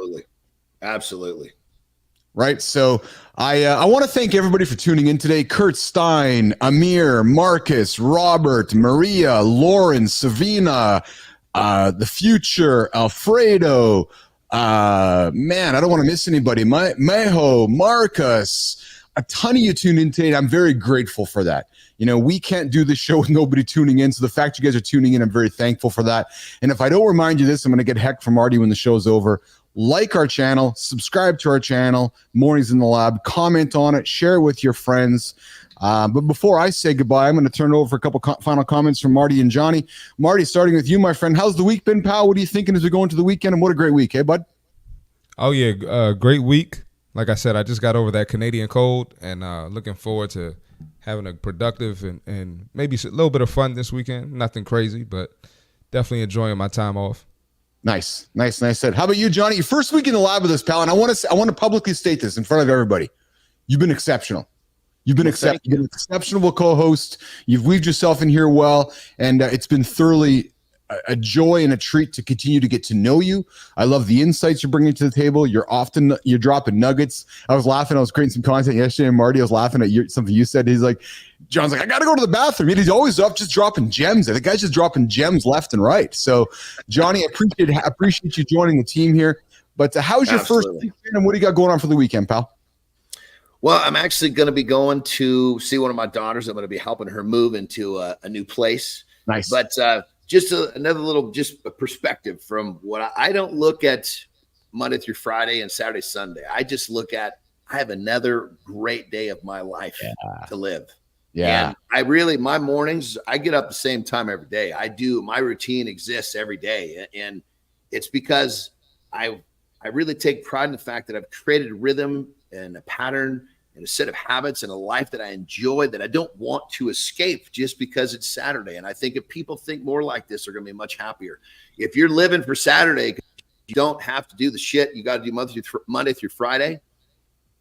Absolutely. Right. So I want to thank everybody for tuning in today. Kurt Stein, Amir, Marcus, Robert, Maria, Lauren, Savina, The Future, Alfredo. Man, I don't want to miss anybody. Meho, Marcus, a ton of you tuned in today. I'm very grateful for that. You know, we can't do this show with nobody tuning in. So the fact you guys are tuning in, I'm very thankful for that. And if I don't remind you this, I'm going to get heck from Marty when the show's over. Like our channel, subscribe to our channel, Mornings in the Lab, comment on it, share it with your friends. But before I say goodbye, I'm going to turn it over for a couple final comments from Marty and Johnny. Marty, starting with you, my friend. How's the week been, pal? What are you thinking as we go into the weekend? And what a great week, hey, bud? Oh, yeah, great week. Like I said, I just got over that Canadian cold and looking forward to having a productive and maybe a little bit of fun this weekend. Nothing crazy, but definitely enjoying my time off. Nice said. How about you, Johnny? Your first week in the lab with us, pal, and I want to publicly state this in front of everybody. You've been exceptional. You've been an exceptional co-host. You've weaved yourself in here well, and it's been thoroughly a joy and a treat to continue to get to know you. I love the insights you're bringing to the table. You're dropping nuggets. I was laughing. I was creating some content yesterday, and Marty, I was laughing at something you said. He's like, John's like, I got to go to the bathroom. He's always up just dropping gems. The guy's just dropping gems left and right. So, Johnny, I appreciate you joining the team here. But how's your first weekend, and what do you got going on for the weekend, pal? Well, I'm actually going to be going to see one of my daughters. I'm going to be helping her move into a new place. Nice. But just another little a perspective from what I don't look at Monday through Friday and Saturday, Sunday. I just look at I have another great day of my life to live. Yeah. And my mornings, I get up the same time every day. My routine exists every day. And it's because I really take pride in the fact that I've created a rhythm and a pattern and a set of habits and a life that I enjoy that I don't want to escape just because it's Saturday. And I think if people think more like this, they're going to be much happier. If you're living for Saturday, you don't have to do the shit you got to do Monday through Friday.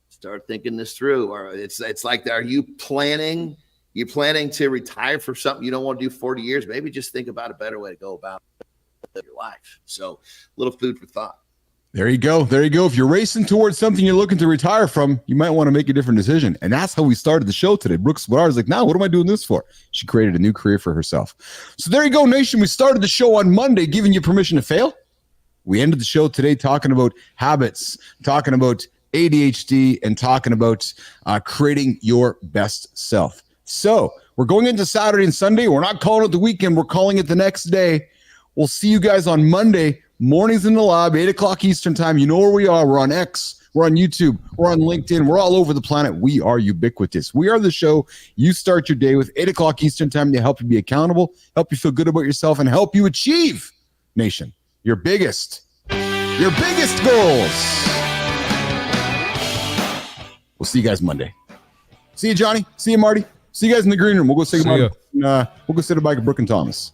Start thinking this through. Or it's like, are you planning? You're planning to retire for something you don't want to do 40 years? Maybe just think about a better way to go about your life. So, a little food for thought. There you go. If you're racing towards something you're looking to retire from, you might want to make a different decision. And that's how we started the show today. Brooke was like, now what am I doing this for? She created a new career for herself. So there you go, nation. We started the show on Monday, giving you permission to fail. We ended the show today talking about habits, talking about ADHD, and talking about creating your best self. So we're going into Saturday and Sunday. We're not calling it the weekend. We're calling it the next day. We'll see you guys on Monday. Mornings in the Lab, 8 o'clock Eastern time. You know where we are. We're on X. We're on YouTube. We're on LinkedIn. We're all over the planet. We are ubiquitous. We are the show you start your day with, 8 o'clock Eastern time, to help you be accountable, help you feel good about yourself, and help you achieve, nation, your biggest goals. We'll see you guys Monday. See you, Johnny. See you, Marty. See you guys in the green room. We'll go say goodbye. We'll go say goodbye to Brooke and Thomas.